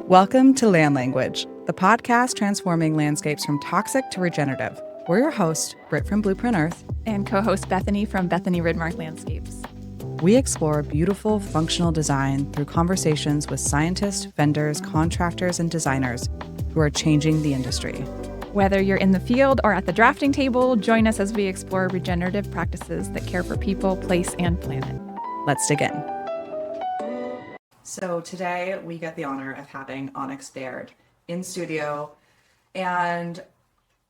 Welcome to Land Language, the podcast transforming landscapes from toxic to regenerative. We're your host, Brit from Blueprint Earth, and co-host Bethany from Bethany Rydmark Landscapes. We explore beautiful, functional design through conversations with scientists, vendors, contractors, and designers who are changing the industry. Whether you're in the field or at the drafting table, join us as we explore regenerative practices that care for people, place, and planet. Let's dig in. So today we get the honor of having Onyx Baird in studio, and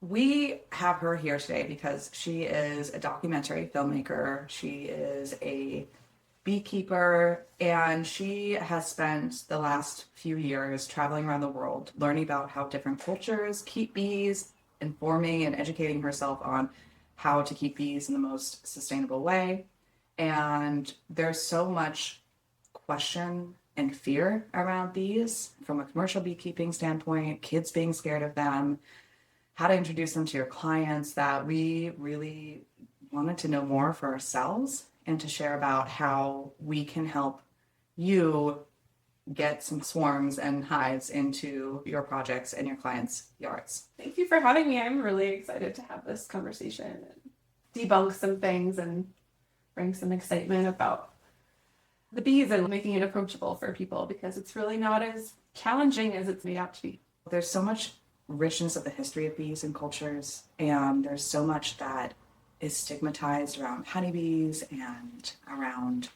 we have her here today because she is a documentary filmmaker. She is a beekeeper, and she has spent the last few years traveling around the world, learning about how different cultures keep bees, informing and educating herself on how to keep bees in the most sustainable way. And there's so much question and fear around bees from a commercial beekeeping standpoint, kids being scared of them, how to introduce them to your clients, that we really wanted to know more for ourselves and to share about how we can help you get some swarms and hives into your projects and your clients' yards. Thank you for having me. I'm really excited to have this conversation and debunk some things and bring some excitement about the bees and making it approachable for people, because it's really not as challenging as it's made out to be. There's so much richness of the history of bees and cultures, and there's so much that is stigmatized around honeybees and around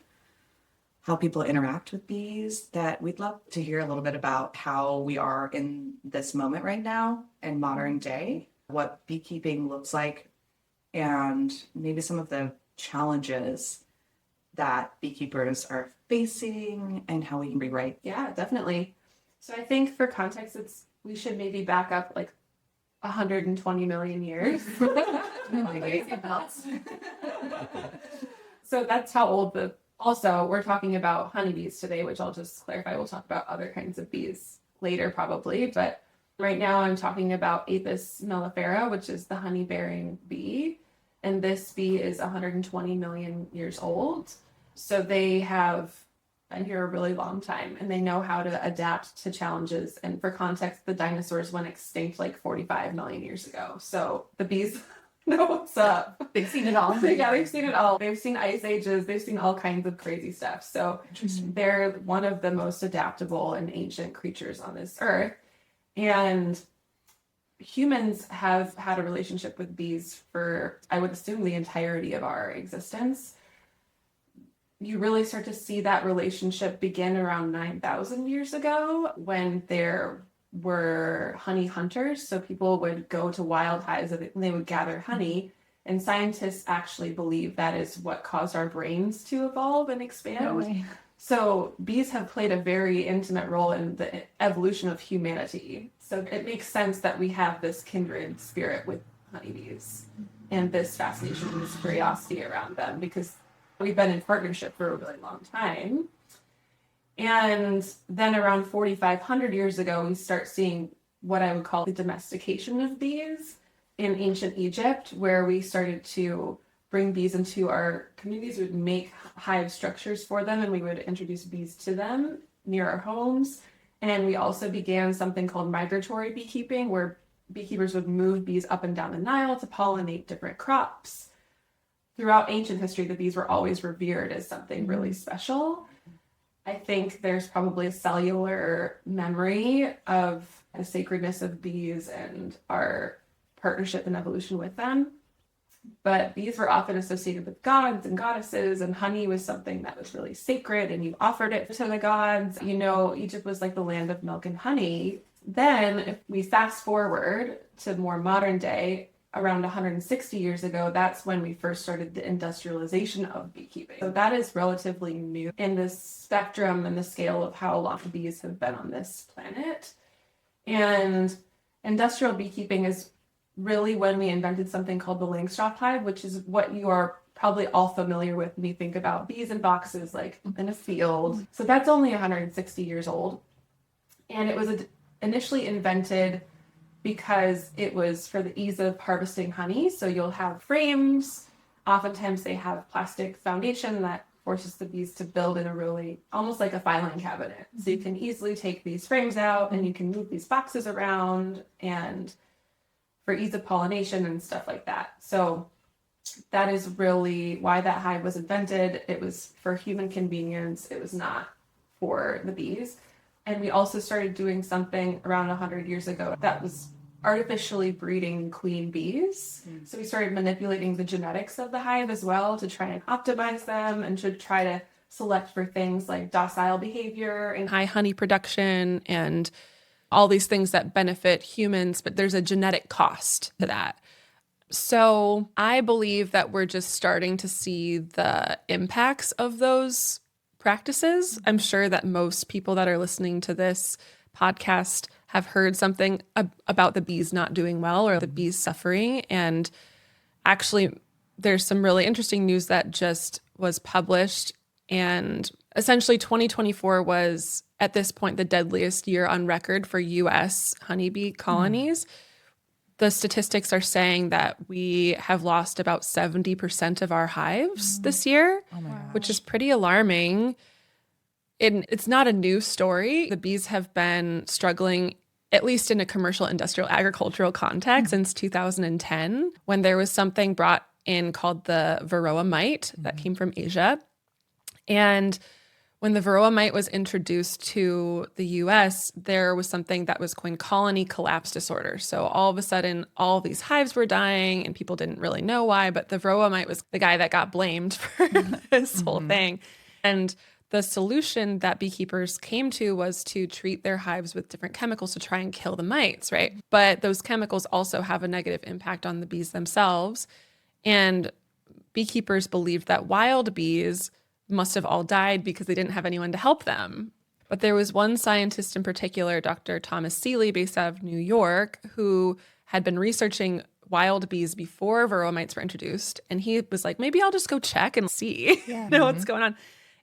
how people interact with bees, that we'd love to hear a little bit about how we are in this moment right now in modern day, what beekeeping looks like, and maybe some of the challenges that beekeepers are facing and how we can rewrite. Yeah, definitely. So I think for context, we should maybe back up like 120 million years. So that's how old also, we're talking about honeybees today, which I'll just clarify. We'll talk about other kinds of bees later probably, but right now I'm talking about Apis mellifera, which is the honey-bearing bee. And this bee is 120 million years old. So they have been here a really long time, and they know how to adapt to challenges. And for context, the dinosaurs went extinct like 45 million years ago. So the bees know what's up. They've seen it all. Yeah, they've seen it all. They've seen ice ages. They've seen all kinds of crazy stuff. So they're one of the most adaptable and ancient creatures on this earth. And humans have had a relationship with bees for, I would assume, the entirety of our existence. You really start to see that relationship begin around 9,000 years ago, when there were honey hunters. So people would go to wild hives and they would gather honey. And scientists actually believe that is what caused our brains to evolve and expand. No way. So bees have played a very intimate role in the evolution of humanity. So it makes sense that we have this kindred spirit with honeybees and this fascination and this curiosity around them, because we've been in partnership for a really long time. And then around 4,500 years ago, we start seeing what I would call the domestication of bees in ancient Egypt, where we started to bring bees into our communities. We would make hive structures for them, and we would introduce bees to them near our homes. And we also began something called migratory beekeeping, where beekeepers would move bees up and down the Nile to pollinate different crops. Throughout ancient history, the bees were always revered as something really special. I think there's probably a cellular memory of the sacredness of bees and our partnership and evolution with them. But bees were often associated with gods and goddesses, and honey was something that was really sacred, and you offered it to the gods. You know, Egypt was like the land of milk and honey. Then, if we fast forward to more modern day, around 160 years ago, that's when we first started the industrialization of beekeeping. So that is relatively new in the spectrum and the scale of how long bees have been on this planet. And industrial beekeeping is really when we invented something called the Langstroth hive, which is what you are probably all familiar with when you think about bees in boxes, like in a field. So that's only 160 years old. And it was initially invented because it was for the ease of harvesting honey. So you'll have frames. Oftentimes they have plastic foundation that forces the bees to build in a really, almost like a filing cabinet. So you can easily take these frames out and you can move these boxes around, and for ease of pollination and stuff like that. So that is really why that hive was invented. It was for human convenience. It was not for the bees. And we also started doing something around 100 years ago that was artificially breeding queen bees. So we started manipulating the genetics of the hive as well to try and optimize them and to try to select for things like docile behavior and high honey production and all these things that benefit humans, but there's a genetic cost to that. So I believe that we're just starting to see the impacts of those practices. I'm sure that most people that are listening to this podcast have heard something about the bees not doing well or the bees suffering. And actually, there's some really interesting news that just was published. And essentially, 2024 was, at this point, the deadliest year on record for U.S. honeybee colonies. The statistics are saying that we have lost about 70% of our hives this year, which is pretty alarming. It's not a new story. The bees have been struggling, at least in a commercial, industrial, agricultural context, since 2010, when there was something brought in called the Varroa mite that came from Asia. And when the Varroa mite was introduced to the US, there was something that was coined colony collapse disorder. So all of a sudden, all these hives were dying and people didn't really know why, but the Varroa mite was the guy that got blamed for this whole thing. And the solution that beekeepers came to was to treat their hives with different chemicals to try and kill the mites, right? But those chemicals also have a negative impact on the bees themselves. And beekeepers believed that wild bees must have all died because they didn't have anyone to help them. But there was one scientist in particular, Dr. Thomas Seeley, based out of New York, who had been researching wild bees before Varroa mites were introduced. And he was like, maybe I'll just go check and see what's going on.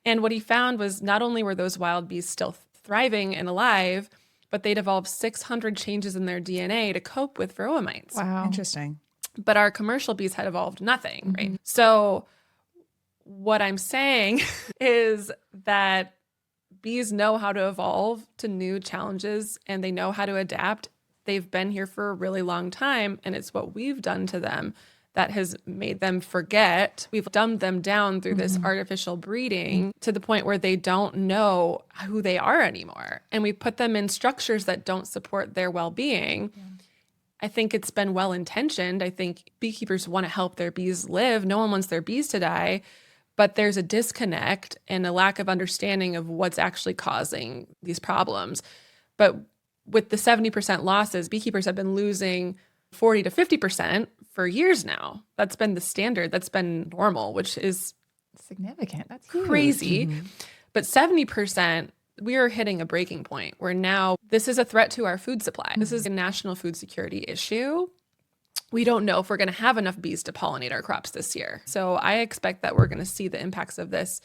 And what he found was not only were those wild bees still thriving and alive, but they'd evolved 600 changes in their DNA to cope with Varroa mites. Wow. Interesting. But our commercial bees had evolved nothing, right? So what I'm saying is that bees know how to evolve to new challenges and they know how to adapt. They've been here for a really long time, and it's what we've done to them that has made them forget. We've dumbed them down through this artificial breeding to the point where they don't know who they are anymore. And we put them in structures that don't support their well-being. I think it's been well-intentioned. I think beekeepers want to help their bees live. No one wants their bees to die. But there's a disconnect and a lack of understanding of what's actually causing these problems. But with the 70% losses, beekeepers have been losing 40 to 50% for years now. That's been the standard. That's been normal, which is significant. That's huge. Crazy. But 70%, we are hitting a breaking point where now this is a threat to our food supply. This is a national food security issue. We don't know if we're going to have enough bees to pollinate our crops this year. So I expect that we're going to see the impacts of this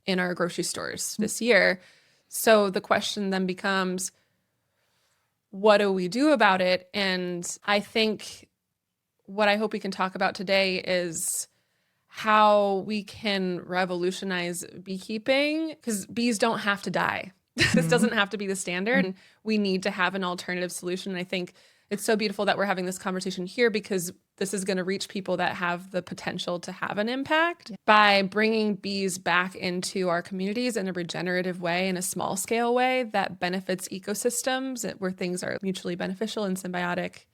in our grocery stores this year. So the question then becomes, what do we do about it? And I think what I hope we can talk about today is how we can revolutionize beekeeping, because bees don't have to die. This doesn't have to be the standard. We need to have an alternative solution. And I think it's so beautiful that we're having this conversation here, because this is going to reach people that have the potential to have an impact by bringing bees back into our communities in a regenerative way, in a small scale way that benefits ecosystems, where things are mutually beneficial and symbiotic,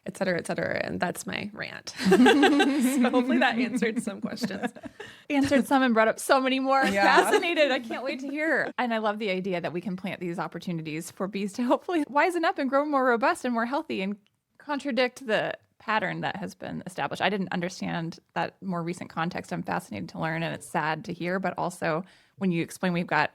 et cetera, et cetera. And that's my rant. So hopefully that answered some questions. Answered some and brought up so many more. Fascinated. I can't wait to hear. And I love the idea that we can plant these opportunities for bees to hopefully wisen up and grow more robust and more healthy and contradict the pattern that has been established. I didn't understand that more recent context. I'm fascinated to learn, and it's sad to hear. But also when you explain we've got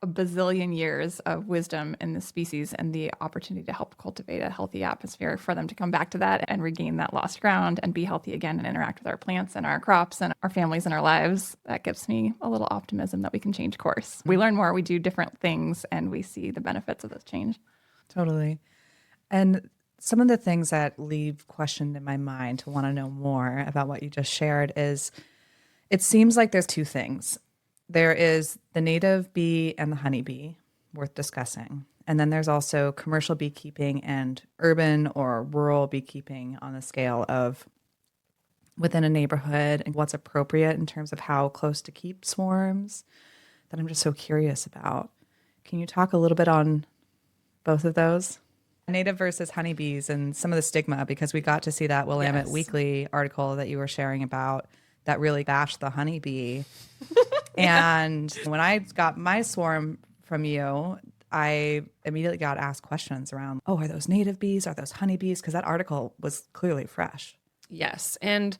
a bazillion years of wisdom in the species and the opportunity to help cultivate a healthy atmosphere for them to come back to that and regain that lost ground and be healthy again and interact with our plants and our crops and our families and our lives, that gives me a little optimism that we can change course. We learn more, we do different things, and we see the benefits of this change. Totally. And some of the things that leave questioned in my mind to want to know more about what you just shared is, it seems like there's two things. there is the native bee and the honeybee, worth discussing. And then there's also commercial beekeeping and urban or rural beekeeping on the scale of within a neighborhood and what's appropriate in terms of how close to keep swarms that I'm just so curious about. Can you talk a little bit on both of those? Native versus honeybees and some of the stigma, because we got to see that Willamette Weekly article that you were sharing about that really bashed the honeybee. And when I got my swarm from you, I immediately got asked questions around, oh, are those native bees? Are those honeybees? Because that article was clearly fresh. Yes. And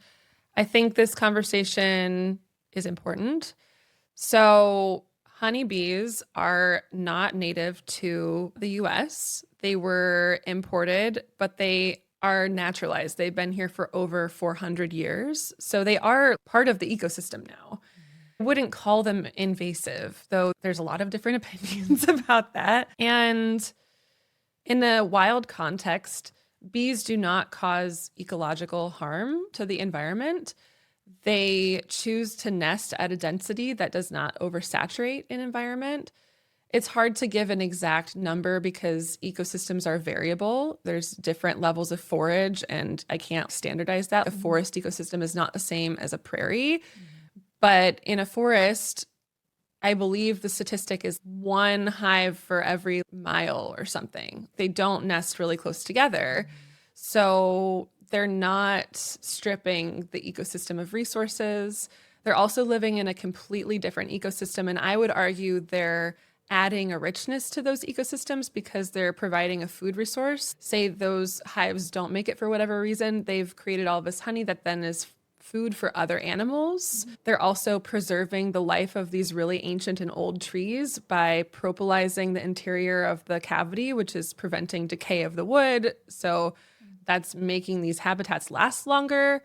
I think this conversation is important. So honeybees are not native to the US. They were imported, but they are naturalized. They've been here for over 400 years. So they are part of the ecosystem now. I wouldn't call them invasive, though there's a lot of different opinions about that. And in a wild context, bees do not cause ecological harm to the environment. They choose to nest at a density that does not oversaturate an environment. It's hard to give an exact number because ecosystems are variable. There's different levels of forage, and I can't standardize that. A forest ecosystem is not the same as a prairie. But in a forest, I believe the statistic is 1 hive for every mile or something. They don't nest really close together. So they're not stripping the ecosystem of resources. They're also living in a completely different ecosystem. And I would argue they're adding a richness to those ecosystems because they're providing a food resource. Say those hives don't make it for whatever reason, they've created all this honey that then is food for other animals. They're also preserving the life of these really ancient and old trees by propolising the interior of the cavity, which is preventing decay of the wood. So that's making these habitats last longer.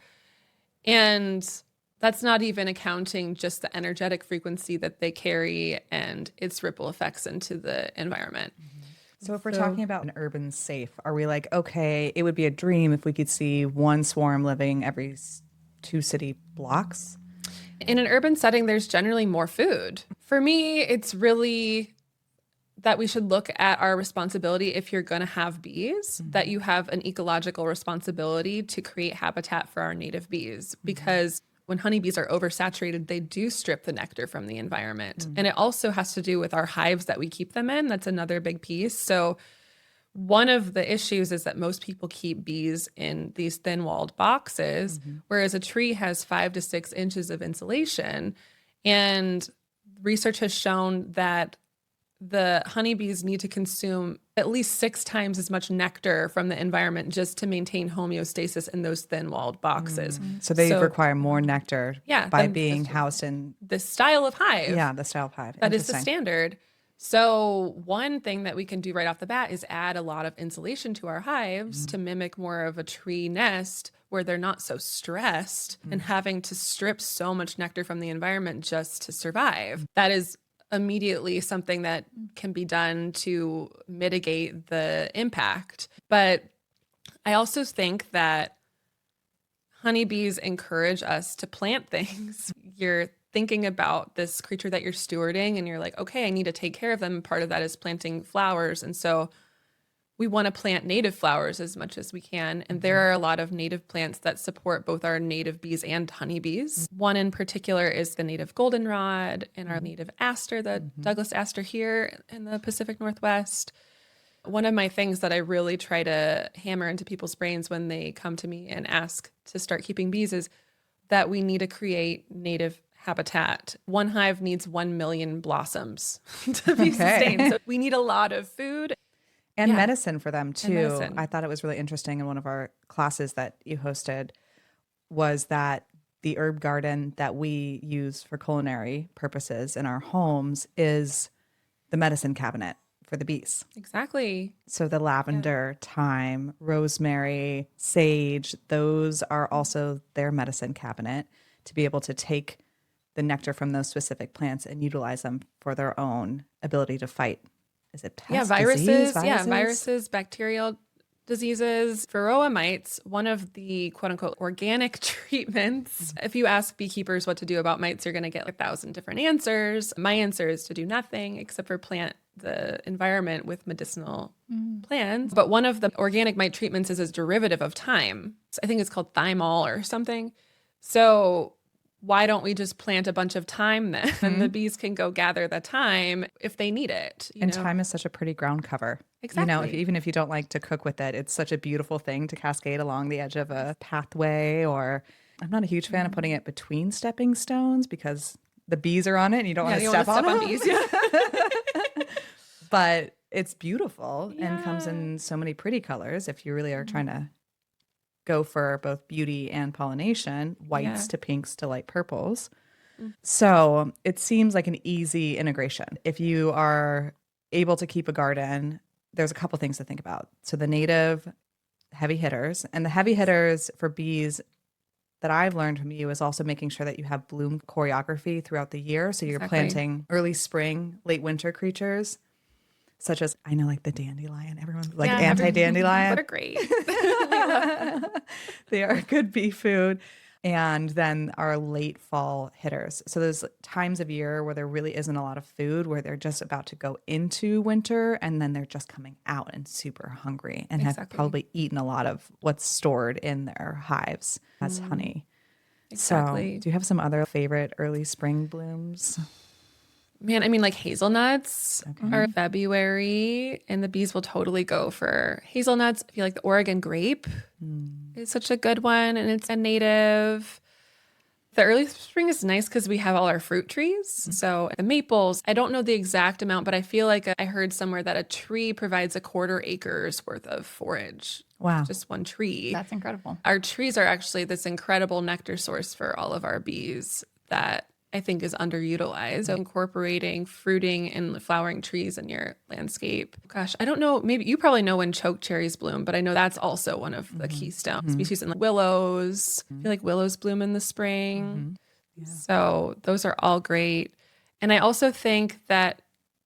And that's not even accounting just the energetic frequency that they carry and its ripple effects into the environment. So if we're talking about an urban safe, are we like, okay, it would be a dream if we could see one swarm living every 2 city blocks? In an urban setting, there's generally more food. For me, it's really that we should look at our responsibility if you're going to have bees, that you have an ecological responsibility to create habitat for our native bees. Because when honeybees are oversaturated, they do strip the nectar from the environment. And it also has to do with our hives that we keep them in. That's another big piece. So one of the issues is that most people keep bees in these thin-walled boxes, whereas a tree has 5 to 6 inches of insulation. And research has shown that the honeybees need to consume at least 6 times as much nectar from the environment just to maintain homeostasis in those thin-walled boxes. So they require more nectar by than being housed in this style of hive. Yeah, the style of hive. That is the standard. So one thing that we can do right off the bat is add a lot of insulation to our hives to mimic more of a tree nest where they're not so stressed and having to strip so much nectar from the environment just to survive. That is immediately something that can be done to mitigate the impact. But I also think that honeybees encourage us to plant things. You're thinking about this creature that you're stewarding and you're like, okay, I need to take care of them. Part of that is planting flowers. And so we want to plant native flowers as much as we can. And there are a lot of native plants that support both our native bees and honeybees. One in particular is the native goldenrod and our native aster, the Douglas aster here in the Pacific Northwest. One of my things that I really try to hammer into people's brains when they come to me and ask to start keeping bees is that we need to create native habitat. One hive needs 1 million blossoms to be sustained. So we need a lot of food. And medicine for them too. Medicine. I thought it was really interesting in one of our classes that you hosted was that the herb garden that we use for culinary purposes in our homes is the medicine cabinet for the bees. Exactly. So the lavender, thyme, rosemary, sage, those are also their medicine cabinet to be able to take the nectar from those specific plants and utilize them for their own ability to fight. Is it pests, Viruses? disease, Yeah, viruses, bacterial diseases, Varroa mites, one of the quote unquote organic treatments. If you ask beekeepers what to do about mites, you're going to get 1,000 different answers. My answer is to do nothing except for plant the environment with medicinal plants. But one of the organic mite treatments is a derivative of thyme. I think it's called thymol or something. So why don't we just plant a bunch of thyme then? And the bees can go gather the thyme if they need it. And thyme is such a pretty ground cover. Exactly. Even if you don't like to cook with it, it's such a beautiful thing to cascade along the edge of a pathway. Or I'm not a huge fan of putting it between stepping stones because the bees are on it and you don't want to step on them. Bees. But it's beautiful and comes in so many pretty colors if you really are trying to go for both beauty and pollination, whites to pinks to light purples. So it seems like an easy integration. If you are able to keep a garden, there's a couple things to think about. So the native heavy hitters, and the heavy hitters for bees that I've learned from you is also making sure that you have bloom choreography throughout the year. So you're planting early spring, late winter creatures, such as, I know, like the dandelion. Everyone's like anti-dandelion. They're great. They are good bee food. And then our late fall hitters. So there's times of year where there really isn't a lot of food, where they're just about to go into winter and then they're just coming out and super hungry and have probably eaten a lot of what's stored in their hives as honey. Exactly. So do you have some other favorite early spring blooms? Man, I mean, like hazelnuts are February, and the bees will totally go for hazelnuts. I feel like the Oregon grape is such a good one, and it's a native. The early spring is nice because we have all our fruit trees. So the maples, I don't know the exact amount, but I feel like I heard somewhere that a tree provides 1/4 acres worth of forage. Wow. Just one tree. That's incredible. Our trees are actually this incredible nectar source for all of our bees that I think is underutilized. So incorporating fruiting and flowering trees in your landscape. Gosh, I don't know. Maybe you probably know when choke cherries bloom, but I know that's also one of the keystone species. And willows. I feel like willows bloom in the spring. So those are all great. And I also think that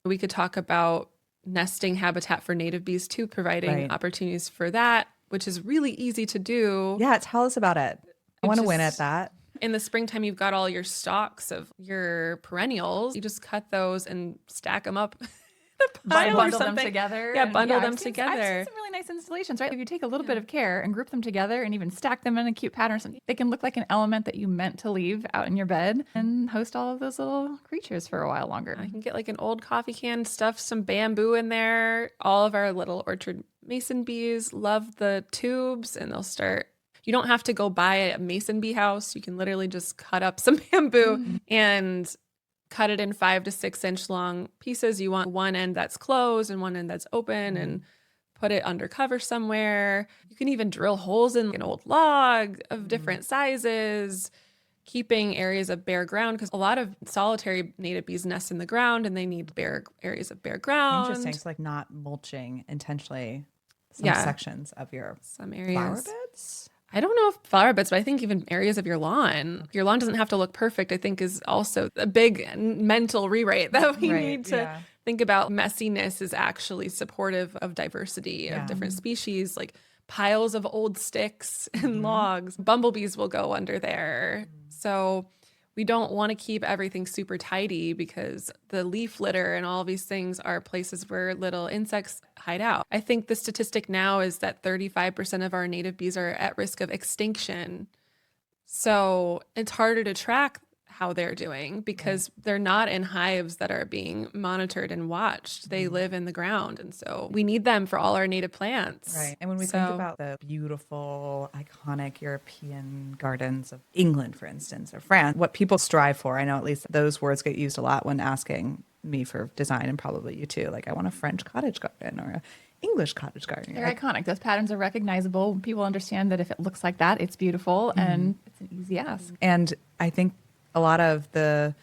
we could talk about nesting habitat for native bees too, providing opportunities for that, which is really easy to do. Yeah, tell us about it. I want to win at that. In the springtime, you've got all your stalks of your perennials. You just cut those and stack them up. Bundle them together. Yeah, bundle them I've seen together. some really nice installations, right? If you take a little bit of care and group them together and even stack them in a cute pattern, they can look like an element that you meant to leave out in your bed and host all of those little creatures for a while longer. I can get like an old coffee can, stuff some bamboo in there. All of our little orchard mason bees love the tubes, and they'll start. You don't have to go buy a mason bee house. You can literally just cut up some bamboo and cut it in 5 to 6 inch long pieces. You want one end that's closed and one end that's open, and put it under cover somewhere. You can even drill holes in an old log of different sizes, keeping areas of bare ground, because a lot of solitary native bees nest in the ground and they need bare areas of bare ground. Interesting. So like not mulching intentionally some sections of your areas. Flower beds? I don't know if flower beds, but I think even areas of your lawn. Your lawn doesn't have to look perfect, I think, is also a big mental rewrite that we need to think about. Messiness is actually supportive of diversity of different species, like piles of old sticks and logs. Bumblebees will go under there. So we don't want to keep everything super tidy because the leaf litter and all these things are places where little insects hide out. I think the statistic now is that 35% of our native bees are at risk of extinction. So it's harder to track how they're doing because they're not in hives that are being monitored and watched. They live in the ground. And so we need them for all our native plants. Right. And when we think about the beautiful, iconic European gardens of England, for instance, or France, what people strive for, I know at least those words get used a lot when asking me for design, and probably you too. Like, I want a French cottage garden or a English cottage garden. They're iconic. Those patterns are recognizable. People understand that if it looks like that, it's beautiful and it's an easy ask. And I think a lot of the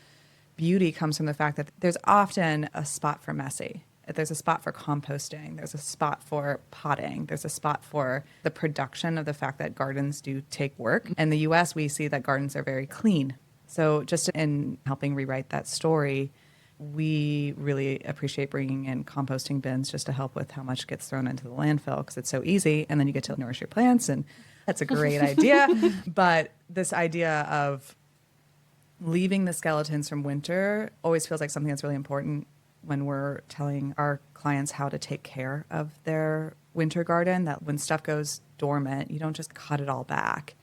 beauty comes from the fact that there's often a spot for messy. There's a spot for composting. There's a spot for potting. There's a spot for the production of the fact that gardens do take work. In the US, we see that gardens are very clean. So just in helping rewrite that story, we really appreciate bringing in composting bins just to help with how much gets thrown into the landfill because it's so easy. And then you get to nourish your plants, and that's a great idea. But this idea of leaving the skeletons from winter always feels like something that's really important when we're telling our clients how to take care of their winter garden, that when stuff goes dormant, you don't just cut it all back.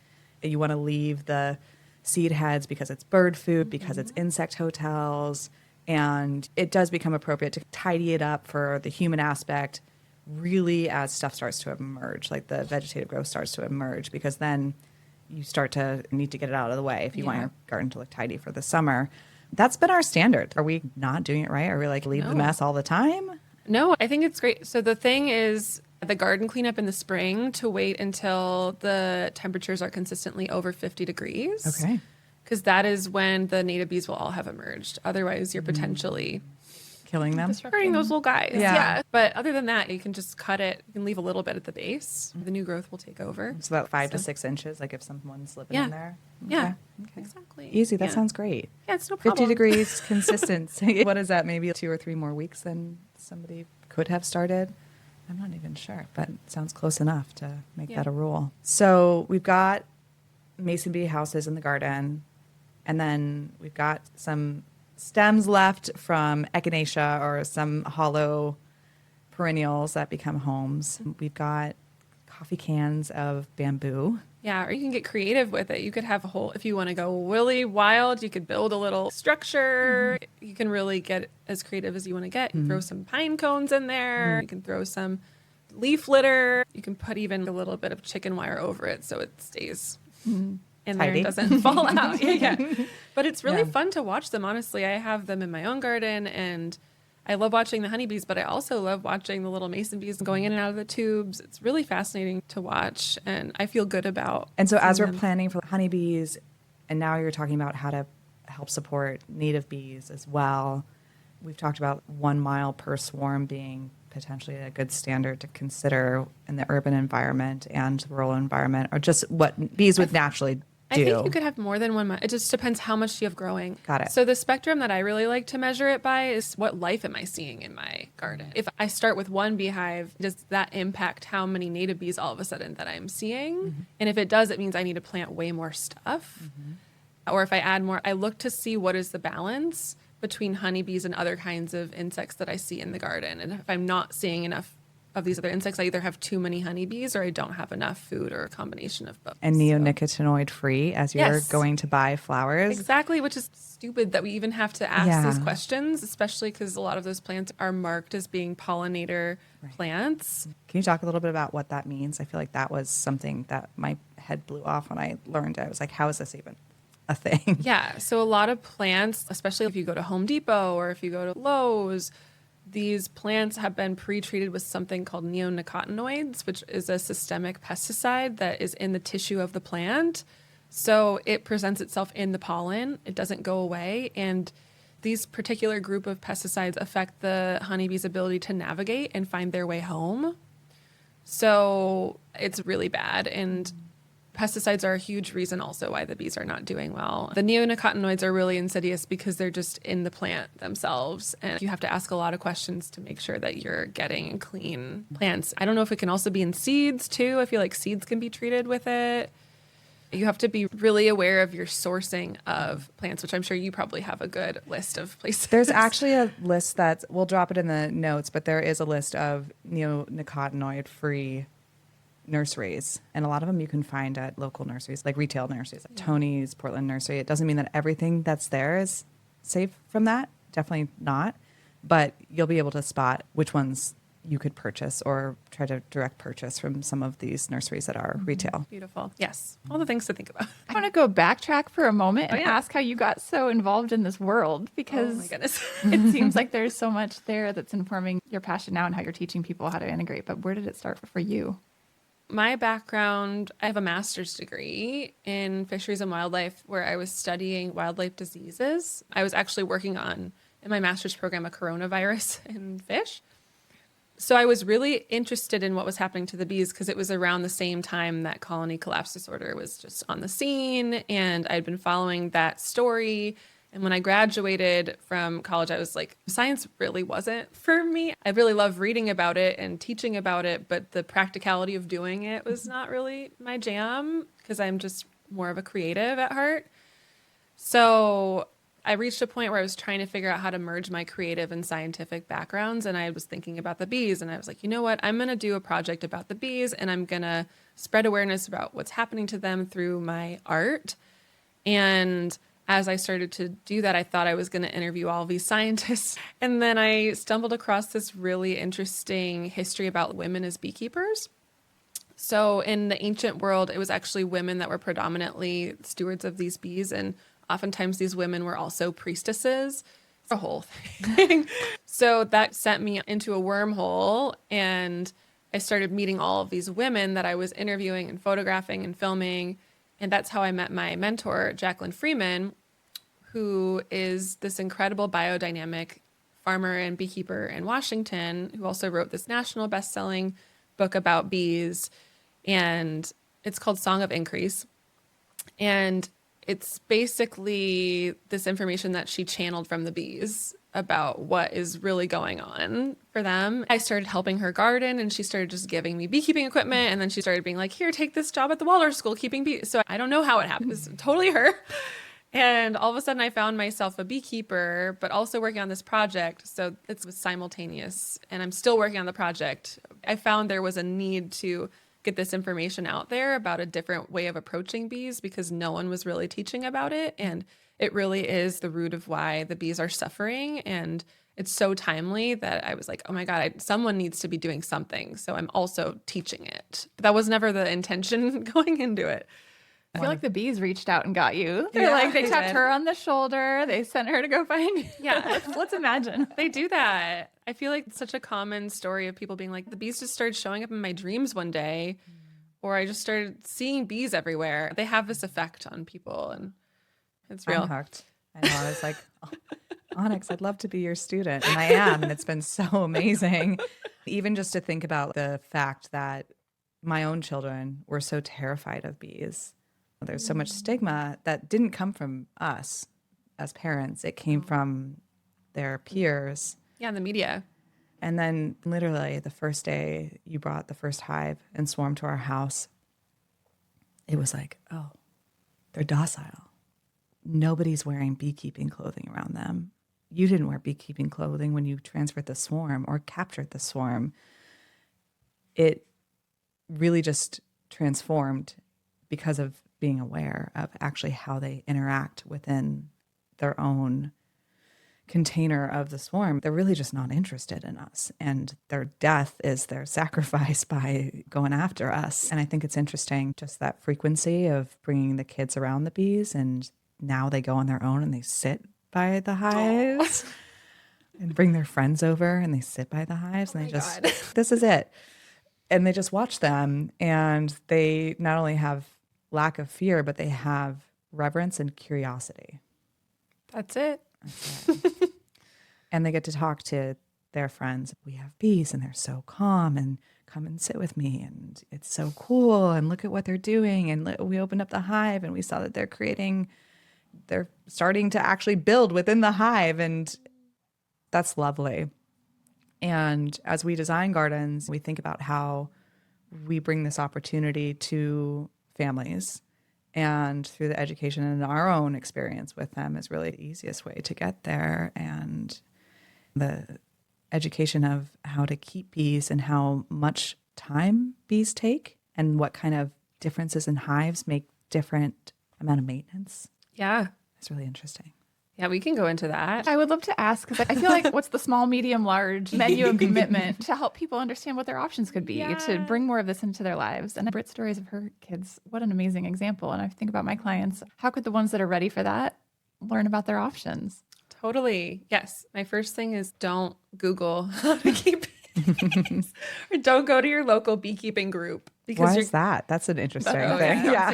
You want to leave the seed heads because it's bird food, because it's insect hotels. And it does become appropriate to tidy it up for the human aspect really as stuff starts to emerge, like the vegetative growth starts to emerge, because then you start to need to get it out of the way if you want your garden to look tidy for the summer. That's been our standard. Are we not doing it right? Are we like leave the mess all the time? No, I think it's great. So the thing is the garden cleanup in the spring to wait until the temperatures are consistently over 50 degrees. Okay. Because that is when the native bees will all have emerged. Otherwise, you're potentially Killing them? hurting those little guys. Yeah. But other than that, you can just cut it. You can leave a little bit at the base. The new growth will take over. It's about 5 to 6 inches, like if someone's living in there. Yeah. Okay. Exactly. Easy. That Yeah. sounds great. Yeah, it's no problem. 50 degrees, consistency. What is that? Maybe 2 or 3 more weeks than somebody could have started? I'm not even sure, but it sounds close enough to make that a rule. So we've got mason bee houses in the garden, and then we've got some stems left from echinacea or some hollow perennials that become homes. We've got coffee cans of bamboo. Yeah, or you can get creative with it. You could have a whole, if you want to go really wild, you could build a little structure. You can really get as creative as you want to get. You can throw some pine cones in there. You can throw some leaf litter. You can put even a little bit of chicken wire over it so it stays in there Tidy. and doesn't fall out. Yeah. But it's really fun to watch them, honestly. I have them in my own garden, and I love watching the honeybees, but I also love watching the little mason bees going in and out of the tubes. It's really fascinating to watch, and I feel good about. And so as we're them. planning for honeybees, and now you're talking about how to help support native bees as well, we've talked about 1 mile per swarm being potentially a good standard to consider in the urban environment and the rural environment, or just what bees would naturally do. I think you could have more than 1 month. It just depends how much you have growing. Got it. So the spectrum that I really like to measure it by is what life am I seeing in my garden? If I start with 1 beehive, does that impact how many native bees all of a sudden that I'm seeing? And if it does, it means I need to plant way more stuff. Or if I add more, I look to see what is the balance between honeybees and other kinds of insects that I see in the garden. And if I'm not seeing enough of these other insects, I either have too many honeybees or I don't have enough food, or a combination of both. And neonicotinoid free as you're going to buy flowers. Exactly, which is stupid that we even have to ask these questions, especially because a lot of those plants are marked as being pollinator plants. Can you talk a little bit about what that means? I feel like that was something that my head blew off when I learned it. I was like, how is this even a thing? Yeah, so a lot of plants, especially if you go to Home Depot or if you go to Lowe's, these plants have been pre-treated with something called neonicotinoids, which is a systemic pesticide that is in the tissue of the plant. So it presents itself in the pollen. It doesn't go away. And these particular group of pesticides affect the honeybee's ability to navigate and find their way home. So it's really bad. And pesticides are a huge reason also why the bees are not doing well. The neonicotinoids are really insidious because they're just in the plant themselves. And you have to ask a lot of questions to make sure that you're getting clean plants. I don't know if it can also be in seeds too. I feel like seeds can be treated with it. You have to be really aware of your sourcing of plants, which I'm sure you probably have a good list of places. There's actually a list we'll drop it in the notes, but there is a list of neonicotinoid free nurseries, and a lot of them you can find at local nurseries, like retail nurseries, like Tony's, Portland Nursery. It doesn't mean that everything that's there is safe from that. Definitely not. But you'll be able to spot which ones you could purchase or try to direct purchase from some of these nurseries that are retail. Beautiful. Yes. All the things to think about. I want to go backtrack for a moment and ask how you got so involved in this world, because Oh my goodness. it seems like there's so much there that's informing your passion now and how you're teaching people how to integrate. But where did it start for you? My background, I have a master's degree in fisheries and wildlife where I was studying wildlife diseases. I was actually working on, in my master's program, a coronavirus in fish. So I was really interested in what was happening to the bees because it was around the same time that colony collapse disorder was just on the scene. And I'd been following that story And when I graduated from college, I was like, science really wasn't for me. I really love reading about it and teaching about it, but the practicality of doing it was not really my jam because I'm just more of a creative at heart. So I reached a point where I was trying to figure out how to merge my creative and scientific backgrounds. And I was thinking about the bees, and I was like, you know what? I'm going to do a project about the bees, and I'm going to spread awareness about what's happening to them through my art. And as I started to do that, I thought I was going to interview all these scientists. And then I stumbled across this really interesting history about women as beekeepers. So in the ancient world, it was actually women that were predominantly stewards of these bees. And oftentimes these women were also priestesses. A whole thing. So that sent me into a wormhole, and I started meeting all of these women that I was interviewing and photographing and filming. And that's how I met my mentor, Jacqueline Freeman, who is this incredible biodynamic farmer and beekeeper in Washington, who also wrote this national best-selling book about bees. And it's called Song of Increase. And it's basically this information that she channeled from the bees about what is really going on for them. I started helping her garden, and she started just giving me beekeeping equipment. And then she started being like, here, take this job at the Waldorf School keeping bees. So I don't know how it happened. It was totally her. And all of a sudden I found myself a beekeeper, but also working on this project. So it was simultaneous, and I'm still working on the project. I found there was a need to get this information out there about a different way of approaching bees because no one was really teaching about it. And it really is the root of why the bees are suffering. And it's so timely that I was like, oh my God, someone needs to be doing something. So I'm also teaching it. But that was never the intention going into it. I feel like the bees reached out and got you. They're like, they tapped her on the shoulder. They sent her to go find you. Yeah. Let's imagine. They do that. I feel like it's such a common story of people being like, the bees just started showing up in my dreams one day, or I just started seeing bees everywhere. They have this effect on people, and it's real. I'm hooked. I know. I was like, oh, Onyx, I'd love to be your student. And I am. And it's been so amazing. Even just to think about the fact that my own children were so terrified of bees. There's so much stigma that didn't come from us as parents. It came from their peers. Yeah, in the media. And then literally the first day you brought the first hive and swarm to our house, it was like, oh, they're docile. Nobody's wearing beekeeping clothing around them. You didn't wear beekeeping clothing when you transferred the swarm or captured the swarm. It really just transformed because of being aware of actually how they interact within their own container of the swarm. They're really just not interested in us, and their death is their sacrifice by going after us. And I think it's interesting just that frequency of bringing the kids around the bees, and now they go on their own and they sit by the hives and bring their friends over and they sit by the hives and they just, this is it. And they just watch them, and they not only have lack of fear, but they have reverence and curiosity. That's it. And they get to talk to their friends. We have bees and they're so calm, and come and sit with me, and it's so cool, and look at what they're doing. And we opened up the hive and we saw that they're starting to actually build within the hive, and that's lovely. And as we design gardens, we think about how we bring this opportunity to families, and through the education and our own experience with them is really the easiest way to get there. And the education of how to keep bees and how much time bees take and what kind of differences in hives make different amount of maintenance. Yeah. It's really interesting. Yeah, we can go into that. I would love to ask, because I feel like what's the small, medium, large menu of commitment to help people understand what their options could be, to bring more of this into their lives. And Brit's stories of her kids, what an amazing example. And I think about my clients, how could the ones that are ready for that learn about their options? Totally. Yes. My first thing is don't Google how to keep bees, or don't go to your local beekeeping group. Because why is that? That's an interesting thing. Yeah.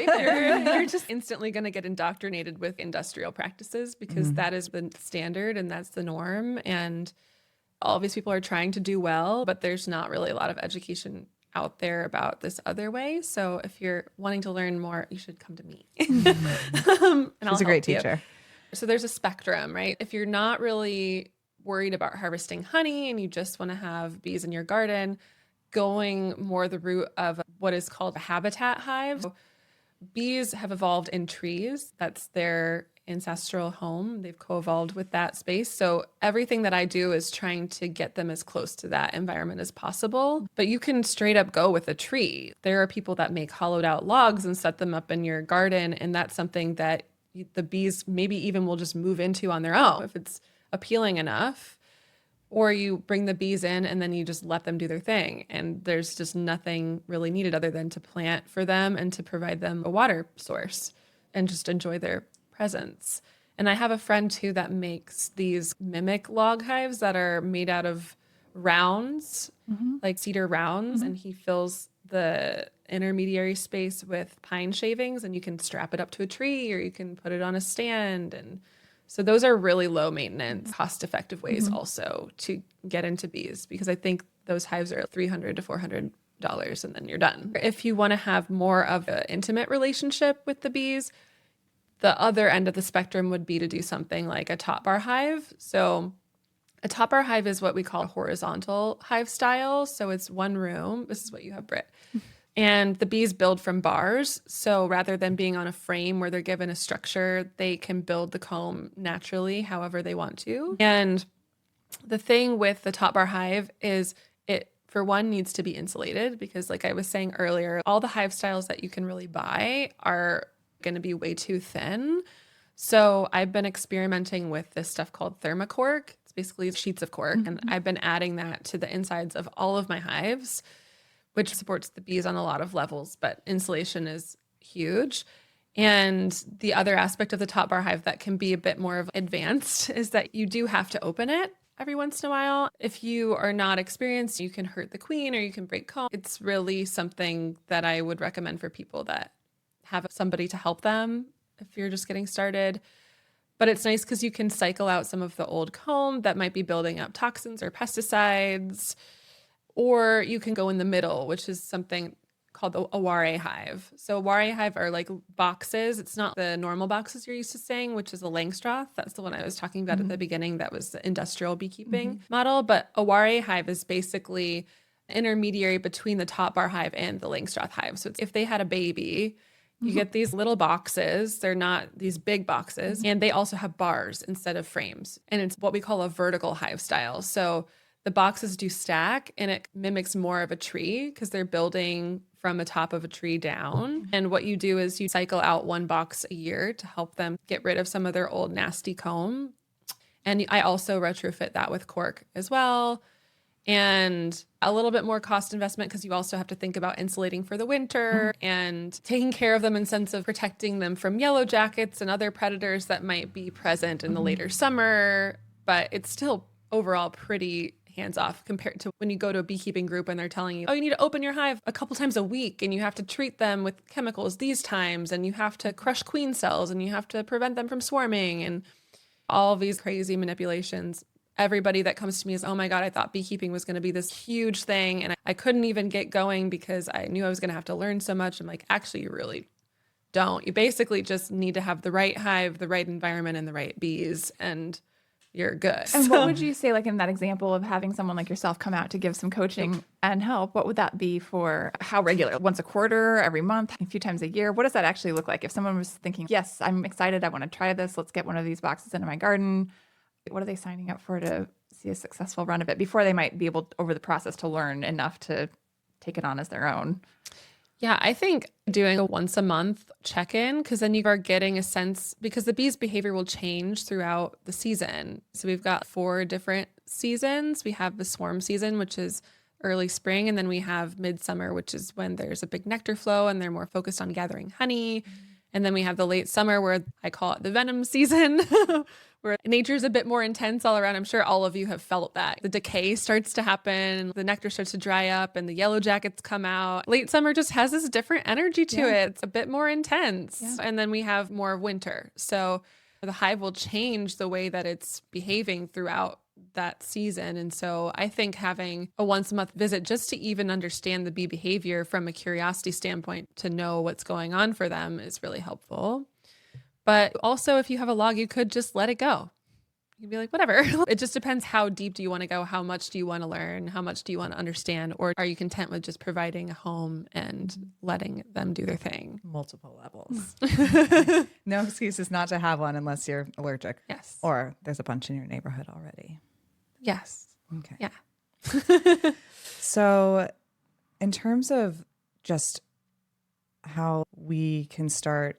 You're just instantly going to get indoctrinated with industrial practices, because that is the standard and that's the norm. And all of these people are trying to do well, but there's not really a lot of education out there about this other way. So if you're wanting to learn more, you should come to me. She's a great teacher. So there's a spectrum, right? If you're not really worried about harvesting honey and you just want to have bees in your garden, going more the route of what is called a habitat hive. Bees have evolved in trees. That's their ancestral home. They've co-evolved with that space. So everything that I do is trying to get them as close to that environment as possible. But you can straight up go with a tree. There are people that make hollowed out logs and set them up in your garden. And that's something that the bees maybe even will just move into on their own if it's appealing enough. Or you bring the bees in and then you just let them do their thing. And there's just nothing really needed other than to plant for them and to provide them a water source and just enjoy their presence. And I have a friend too that makes these mimic log hives that are made out of rounds, like cedar rounds, and he fills the intermediary space with pine shavings, and you can strap it up to a tree or you can put it on a stand. And so those are really low maintenance, cost-effective ways also to get into bees, because I think those hives are $300 to $400 and then you're done. If you want to have more of an intimate relationship with the bees, the other end of the spectrum would be to do something like a top bar hive. So a top bar hive is what we call a horizontal hive style. So it's one room. This is what you have, Brit. And the bees build from bars. So rather than being on a frame where they're given a structure, they can build the comb naturally however they want to. And the thing with the top bar hive is it, for one, needs to be insulated because, like I was saying earlier, all the hive styles that you can really buy are going to be way too thin. So I've been experimenting with this stuff called thermocork. It's basically sheets of cork. And I've been adding that to the insides of all of my hives, which supports the bees on a lot of levels, but insulation is huge. And the other aspect of the top bar hive that can be a bit more of advanced is that you do have to open it every once in a while. If you are not experienced, you can hurt the queen or you can break comb. It's really something that I would recommend for people that have somebody to help them if you're just getting started. But it's nice because you can cycle out some of the old comb that might be building up toxins or pesticides. Or you can go in the middle, which is something called the Aware hive. So Aware hive are like boxes. It's not the normal boxes you're used to saying, which is a Langstroth. That's the one I was talking about at the beginning. That was the industrial beekeeping model. But Aware hive is basically intermediary between the top bar hive and the Langstroth hive. So if they had a baby, you get these little boxes. They're not these big boxes. And they also have bars instead of frames. And it's what we call a vertical hive style. So the boxes do stack and it mimics more of a tree because they're building from the top of a tree down. And what you do is you cycle out one box a year to help them get rid of some of their old nasty comb. And I also retrofit that with cork as well. And a little bit more cost investment because you also have to think about insulating for the winter and taking care of them in sense of protecting them from yellow jackets and other predators that might be present in the later summer. But it's still overall pretty hands-off compared to when you go to a beekeeping group and they're telling you, oh, you need to open your hive a couple times a week and you have to treat them with chemicals these times and you have to crush queen cells and you have to prevent them from swarming and all these crazy manipulations. Everybody that comes to me is, oh my God, I thought beekeeping was going to be this huge thing and I couldn't even get going because I knew I was going to have to learn so much. I'm like, actually, you really don't. You basically just need to have the right hive, the right environment, and the right bees, and you're good. And what would you say, like in that example of having someone like yourself come out to give some coaching and help, what would that be for how regular? Once a quarter, every month, a few times a year? What does that actually look like? If someone was thinking, yes, I'm excited, I want to try this, let's get one of these boxes into my garden. What are they signing up for to see a successful run of it before they might be able, over the process, to learn enough to take it on as their own? Yeah, I think doing a once a month check-in, because then you are getting a sense, because the bees' behavior will change throughout the season. So we've got 4 different seasons. We have the swarm season, which is early spring, and then we have midsummer, which is when there's a big nectar flow and they're more focused on gathering honey. And then we have the late summer where I call it the venom season, where nature's a bit more intense all around. I'm sure all of you have felt that. The decay starts to happen, the nectar starts to dry up, and the yellow jackets come out. Late summer just has this different energy to it. It's a bit more intense. Yeah. And then we have more winter. So the hive will change the way that it's behaving throughout that season. And so I think having a once a month visit just to even understand the bee behavior from a curiosity standpoint to know what's going on for them is really helpful. But also, if you have a log, you could just let it go. You'd be like, whatever. It just depends, how deep do you want to go? How much do you want to learn? How much do you want to understand? Or are you content with just providing a home and letting them do their thing? Multiple levels. No excuses not to have one unless you're allergic. Yes. Or there's a bunch in your neighborhood already. Yes. Okay. Yeah. So in terms of just how we can start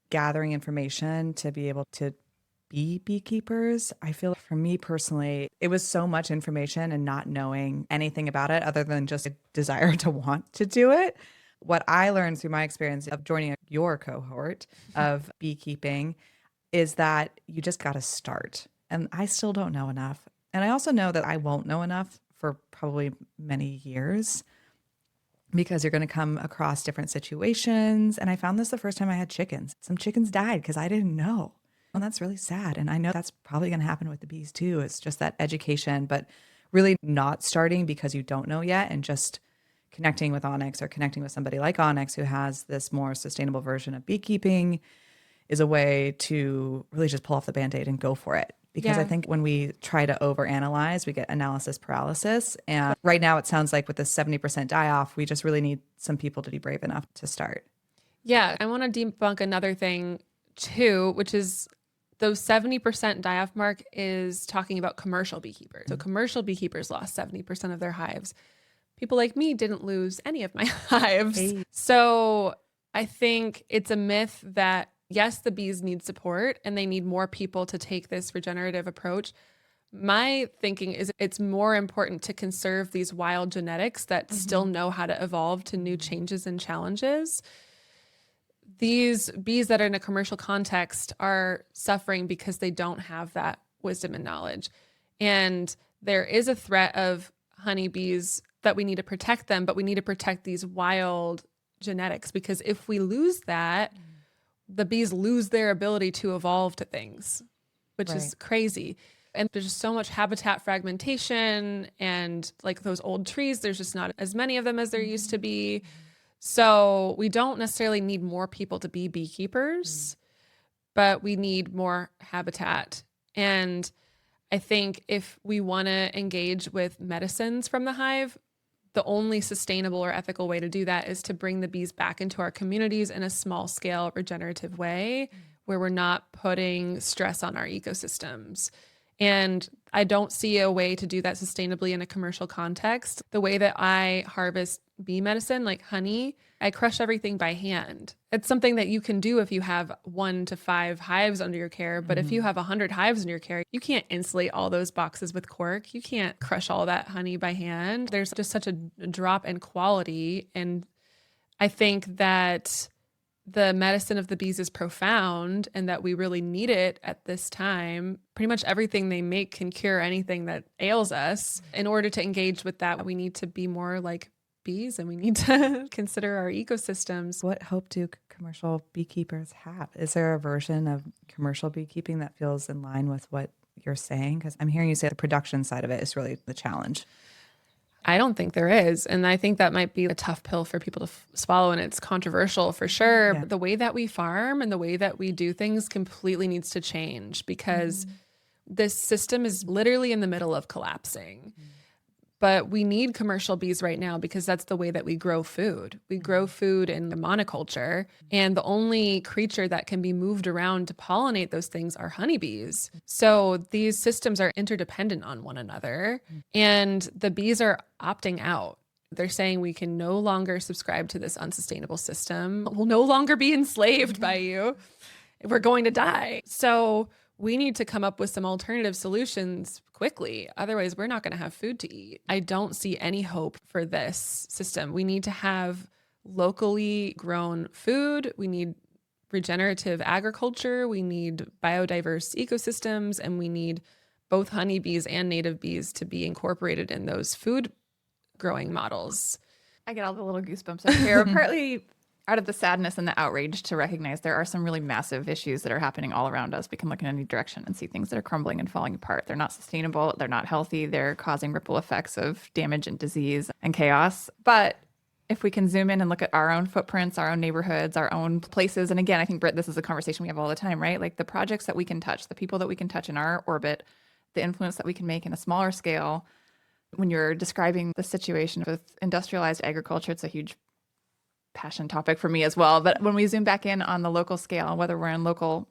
gathering information to be able to be beekeepers, I feel for me personally, it was so much information and not knowing anything about it other than just a desire to want to do it. What I learned through my experience of joining your cohort of beekeeping is that you just got to start. And I still don't know enough. And I also know that I won't know enough for probably many years because you're going to come across different situations. And I found this the first time I had chickens. Some chickens died because I didn't know. And that's really sad. And I know that's probably going to happen with the bees too. It's just that education, but really not starting because you don't know yet and just connecting with Onyx or connecting with somebody like Onyx who has this more sustainable version of beekeeping is a way to really just pull off the Band-Aid and go for it. Because I think when we try to overanalyze, we get analysis paralysis. And right now it sounds like with the 70% die-off, we just really need some people to be brave enough to start. Yeah. I want to debunk another thing too, which is those 70% die-off mark is talking about commercial beekeepers. So commercial beekeepers lost 70% of their hives. People like me didn't lose any of my hives. Hey. So I think it's a myth that, yes, the bees need support and they need more people to take this regenerative approach. My thinking is it's more important to conserve these wild genetics that still know how to evolve to new changes and challenges. These bees that are in a commercial context are suffering because they don't have that wisdom and knowledge. And there is a threat of honeybees that we need to protect them, but we need to protect these wild genetics because if we lose that, the bees lose their ability to evolve to things, which is crazy. And there's just so much habitat fragmentation and like those old trees, there's just not as many of them as there used to be. So we don't necessarily need more people to be beekeepers, but we need more habitat. And I think if we want to engage with medicines from the hive, the only sustainable or ethical way to do that is to bring the bees back into our communities in a small scale regenerative way where we're not putting stress on our ecosystems. And I don't see a way to do that sustainably in a commercial context. The way that I harvest bee medicine, like honey, I crush everything by hand. It's something that you can do if you have 1 to 5 hives under your care. But if you have 100 hives under your care, you can't insulate all those boxes with cork. You can't crush all that honey by hand. There's just such a drop in quality. And I think that the medicine of the bees is profound and that we really need it at this time. Pretty much everything they make can cure anything that ails us. In order to engage with that, we need to be more like bees and we need to consider our ecosystems. What hope do commercial beekeepers have? Is there a version of commercial beekeeping that feels in line with what you're saying? Because I'm hearing you say the production side of it is really the challenge. I don't think there is. And I think that might be a tough pill for people to swallow. And it's controversial for sure. Yeah. But the way that we farm and the way that we do things completely needs to change because this system is literally in the middle of collapsing. But we need commercial bees right now because that's the way that we grow food. We grow food in the monoculture, and the only creature that can be moved around to pollinate those things are honeybees. So these systems are interdependent on one another, and the bees are opting out. They're saying we can no longer subscribe to this unsustainable system. We'll no longer be enslaved by you. We're going to die. So we need to come up with some alternative solutions quickly. Otherwise, we're not going to have food to eat. I don't see any hope for this system. We need to have locally grown food. We need regenerative agriculture. We need biodiverse ecosystems, and we need both honeybees and native bees to be incorporated in those food growing models. I get all the little goosebumps up here, partly out of the sadness and the outrage to recognize there are some really massive issues that are happening all around us. We can look in any direction and see things that are crumbling and falling apart. They're not sustainable. They're not healthy. They're causing ripple effects of damage and disease and chaos. But if we can zoom in and look at our own footprints, our own neighborhoods, our own places. And again, I think, Britt, this is a conversation we have all the time, right? Like the projects that we can touch, the people that we can touch in our orbit, the influence that we can make in a smaller scale. When you're describing the situation with industrialized agriculture, it's a huge passion topic for me as well. But when we zoom back in on the local scale, whether we're in local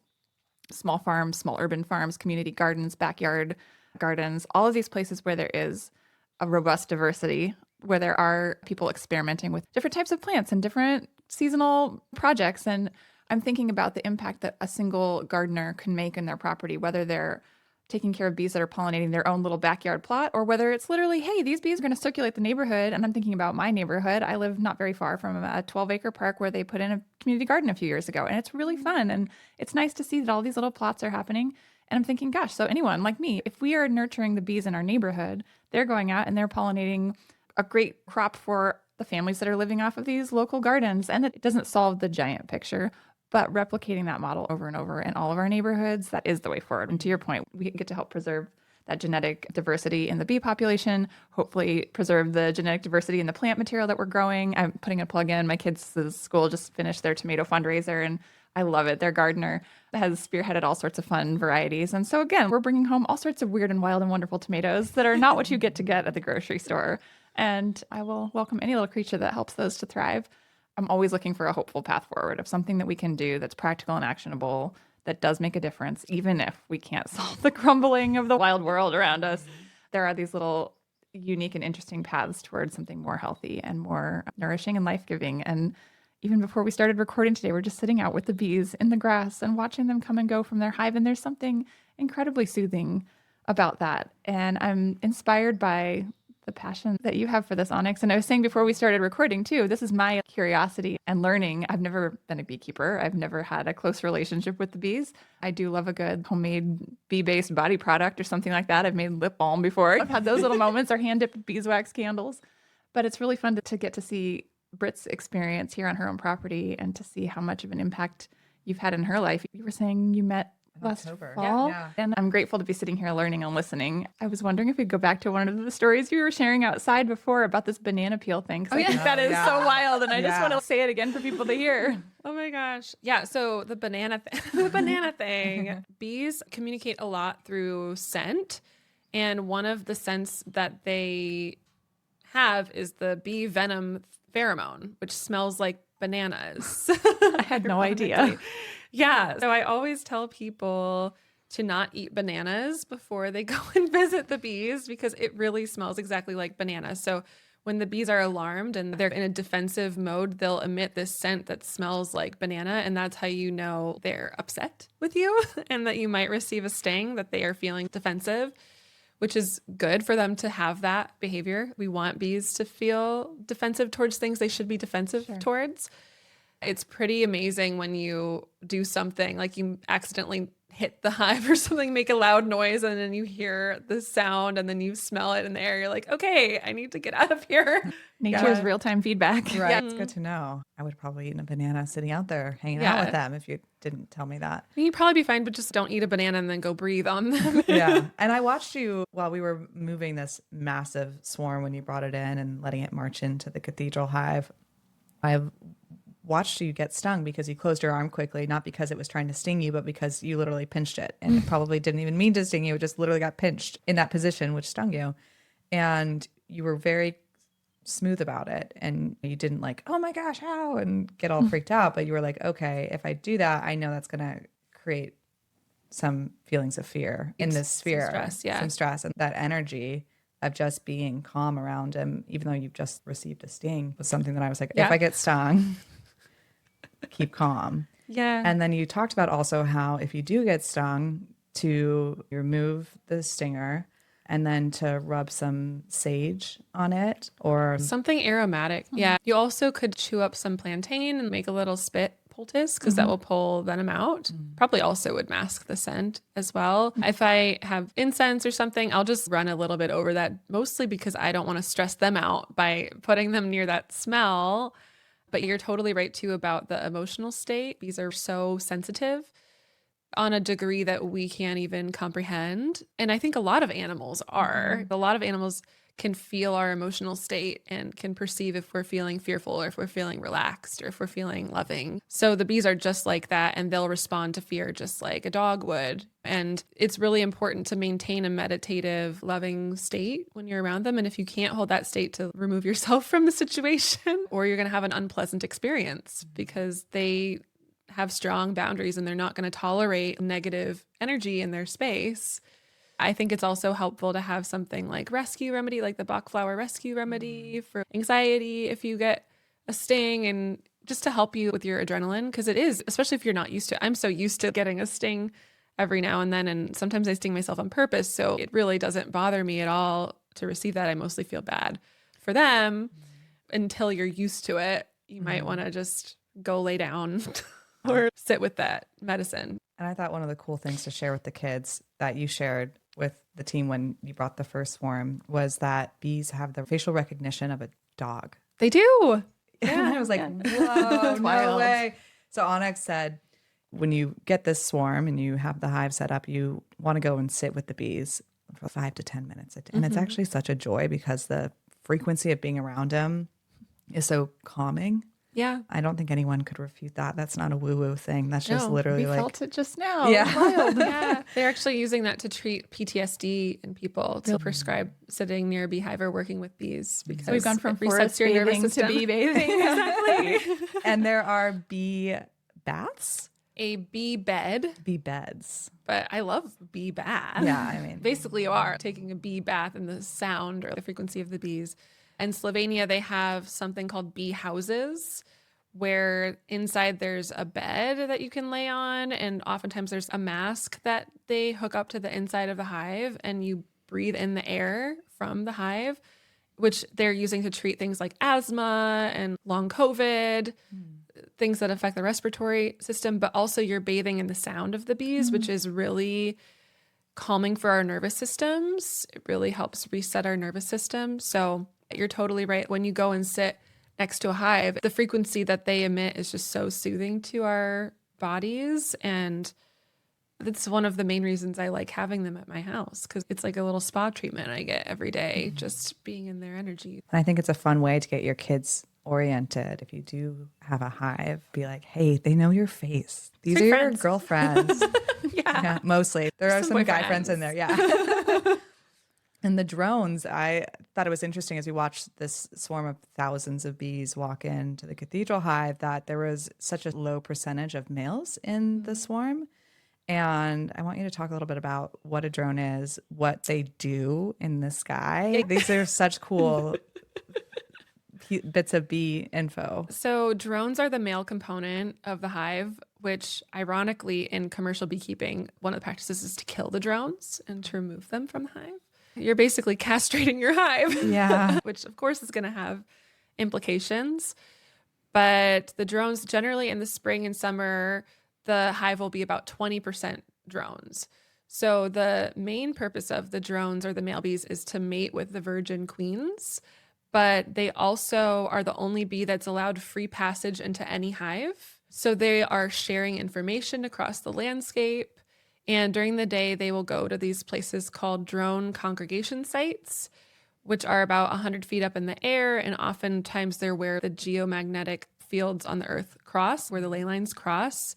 small farms, small urban farms, community gardens, backyard gardens, all of these places where there is a robust diversity, where there are people experimenting with different types of plants and different seasonal projects. And I'm thinking about the impact that a single gardener can make in their property, whether they're taking care of bees that are pollinating their own little backyard plot, or whether it's literally, hey, these bees are going to circulate the neighborhood. And I'm thinking about my neighborhood. I live not very far from a 12-acre park where they put in a community garden a few years ago. And it's really fun. And it's nice to see that all these little plots are happening. And I'm thinking, gosh, so anyone like me, if we are nurturing the bees in our neighborhood, they're going out and they're pollinating a great crop for the families that are living off of these local gardens. And it doesn't solve the giant picture, but replicating that model over and over in all of our neighborhoods, that is the way forward. And to your point, we get to help preserve that genetic diversity in the bee population, hopefully preserve the genetic diversity in the plant material that we're growing. I'm putting a plug in. My kids' school just finished their tomato fundraiser, and I love it. Their gardener has spearheaded all sorts of fun varieties. And so again, we're bringing home all sorts of weird and wild and wonderful tomatoes that are not what you get to get at the grocery store. And I will welcome any little creature that helps those to thrive. I'm always looking for a hopeful path forward of something that we can do that's practical and actionable, that does make a difference, even if we can't solve the crumbling of the wild world around us. There are these little unique and interesting paths towards something more healthy and more nourishing and life-giving. And even before we started recording today, we're just sitting out with the bees in the grass and watching them come and go from their hive. And there's something incredibly soothing about that. And I'm inspired by the passion that you have for this, Onyx. And I was saying before we started recording too, this is my curiosity and learning. I've never been a beekeeper. I've never had a close relationship with the bees. I do love a good homemade bee-based body product or something like that. I've made lip balm before. I've had those little moments, or hand-dipped beeswax candles. But it's really fun to get to see Brit's experience here on her own property and to see how much of an impact you've had in her life. You were saying you met last October. fall, Yeah. and I'm grateful to be sitting here learning and listening. I was wondering if we'd go back to one of the stories you were sharing outside before about this banana peel thing. I think that is so wild, and I just want to say it again for people to hear. Oh my gosh. Yeah, so the banana the banana thing. Bees communicate a lot through scent, and one of the scents that they have is the bee venom pheromone, which smells like bananas. I had no idea. Yeah. So I always tell people to not eat bananas before they go and visit the bees, because it really smells exactly like bananas. So when the bees are alarmed and they're in a defensive mode, they'll emit this scent that smells like banana. And that's how you know they're upset with you and that you might receive a sting, that they are feeling defensive, which is good for them to have that behavior. We want bees to feel defensive towards things they should be defensive towards. It's pretty amazing when you do something like you accidentally hit the hive or something, make a loud noise, and then you hear the sound and then you smell it in the air. You're like, okay, I need to get out of here. Nature's real-time feedback. Right. Yeah. It's good to know. I would probably eat a banana sitting out there hanging out with them if you didn't tell me that. You'd probably be fine, but just don't eat a banana and then go breathe on them. Yeah. And I watched you while we were moving this massive swarm when you brought it in and letting it march into the cathedral hive. I've watched you get stung because you closed your arm quickly, not because it was trying to sting you, but because you literally pinched it, and it probably didn't even mean to sting you. It just literally got pinched in that position, which stung you. And you were very smooth about it. And you didn't like, oh my gosh, how, and get all freaked out. But you were like, okay, if I do that, I know that's going to create some feelings of fear in this sphere, some stress, and that energy of just being calm around him, even though you've just received a sting, was something that I was like, if I get stung, keep calm. Yeah. And then you talked about also how if you do get stung, to remove the stinger and then to rub some sage on it or something aromatic. Yeah. You also could chew up some plantain and make a little spit poultice, because that will pull venom out. Probably also would mask the scent as well. If I have incense or something, I'll just run a little bit over that, mostly because I don't want to stress them out by putting them near that smell. But you're totally right too about the emotional state. Bees are so sensitive on a degree that we can't even comprehend. And I think a lot of animals are. A lot of animals can feel our emotional state and can perceive if we're feeling fearful or if we're feeling relaxed or if we're feeling loving. So the bees are just like that, and they'll respond to fear just like a dog would. And it's really important to maintain a meditative, loving state when you're around them. And if you can't hold that state, to remove yourself from the situation, or you're going to have an unpleasant experience, because they have strong boundaries and they're not going to tolerate negative energy in their space. I think it's also helpful to have something like rescue remedy, like the Bach flower rescue remedy for anxiety if you get a sting, and just to help you with your adrenaline, because it is, especially if you're not used to it. I'm so used to getting a sting every now and then, and sometimes I sting myself on purpose. So it really doesn't bother me at all to receive that. I mostly feel bad for them until you're used to it. You might want to just go lay down or sit with that medicine. And I thought one of the cool things to share with the kids that you shared with the team when you brought the first swarm was that bees have the facial recognition of a dog. They do. Yeah. And I was like, whoa, no wild. way. So Onyx said, when you get this swarm and you have the hive set up, you want to go and sit with the bees for 5 to 10 minutes a day. And it's actually such a joy because the frequency of being around them is so calming. Yeah. I don't think anyone could refute that. That's not a woo-woo thing. That's just literally we like... felt it just now. Yeah. It was wild. Yeah. They're actually using that to treat PTSD in people, to prescribe sitting near a beehive or working with bees, because So we've gone from it resets forest your nervous bathing to system. bee bathing. Exactly. And there are bee baths? A bee bed, Bee beds. but I love bee bath. Yeah, I mean... Basically, you are taking a bee bath in the sound or the frequency of the bees. In Slovenia, they have something called bee houses, where inside there's a bed that you can lay on, and oftentimes there's a mask that they hook up to the inside of the hive, and you breathe in the air from the hive, which they're using to treat things like asthma and long COVID, things that affect the respiratory system, but also you're bathing in the sound of the bees, which is really calming for our nervous systems. It really helps reset our nervous system. So you're totally right. When you go and sit next to a hive, the frequency that they emit is just so soothing to our bodies. And that's one of the main reasons I like having them at my house, because it's like a little spa treatment I get every day, just being in their energy. And I think it's a fun way to get your kids oriented. If you do have a hive, be like, hey, they know your face. These Make are friends. your girlfriends. Yeah. Mostly. There are Some some guy friends boyfriends. in there. Yeah. And the drones, I thought it was interesting as we watched this swarm of thousands of bees walk into the cathedral hive that there was such a low percentage of males in the swarm. And I want you to talk a little bit about what a drone is, what they do in the sky. These are such cool bits of bee info. So drones are the male component of the hive, which ironically in commercial beekeeping, one of the practices is to kill the drones and to remove them from the hive. You're basically castrating your hive, Yeah. which of course is going to have implications. But the drones generally in the spring and summer, the hive will be about 20% drones. So the main purpose of the drones or the male bees is to mate with the virgin queens, but they also are the only bee that's allowed free passage into any hive. So they are sharing information across the landscape. And during the day, they will go to these places called drone congregation sites, which are about 100 feet up in the air. And oftentimes they're where the geomagnetic fields on the earth cross, where the ley lines cross.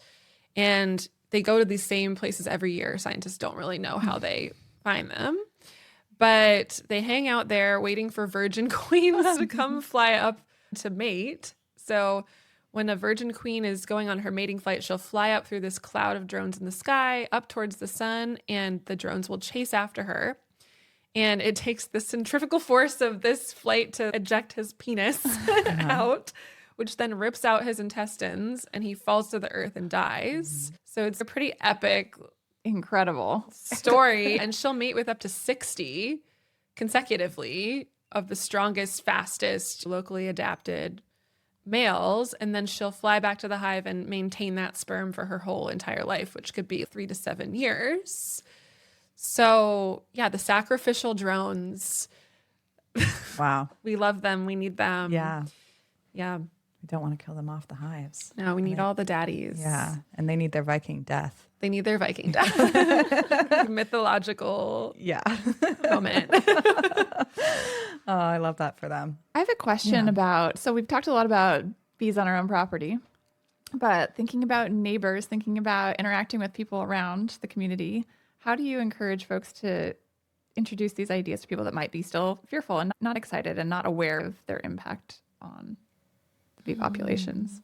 And they go to these same places every year. Scientists don't really know how they find them. But they hang out there waiting for virgin queens to come fly up to mate. So when a virgin queen is going on her mating flight, she'll fly up through this cloud of drones in the sky, up towards the sun, and the drones will chase after her. And it takes the centrifugal force of this flight to eject his penis out, which then rips out his intestines, and he falls to the earth and dies. So it's a pretty epic Incredible. story. And she'll mate with up to 60 consecutively of the strongest, fastest, locally adapted males, and then she'll fly back to the hive and maintain that sperm for her whole entire life, which could be 3 to 7 years. So yeah, the sacrificial drones, Wow. we love them. We need them. Yeah. Yeah. We don't want to kill them off the hives. No, we need all the daddies. Yeah. And they need their Viking death. They need their Viking death. Mythological moment. Oh, I love that for them. I have a question about, so we've talked a lot about bees on our own property, but thinking about neighbors, thinking about interacting with people around the community, how do you encourage folks to introduce these ideas to people that might be still fearful and not excited and not aware of their impact on the bee populations?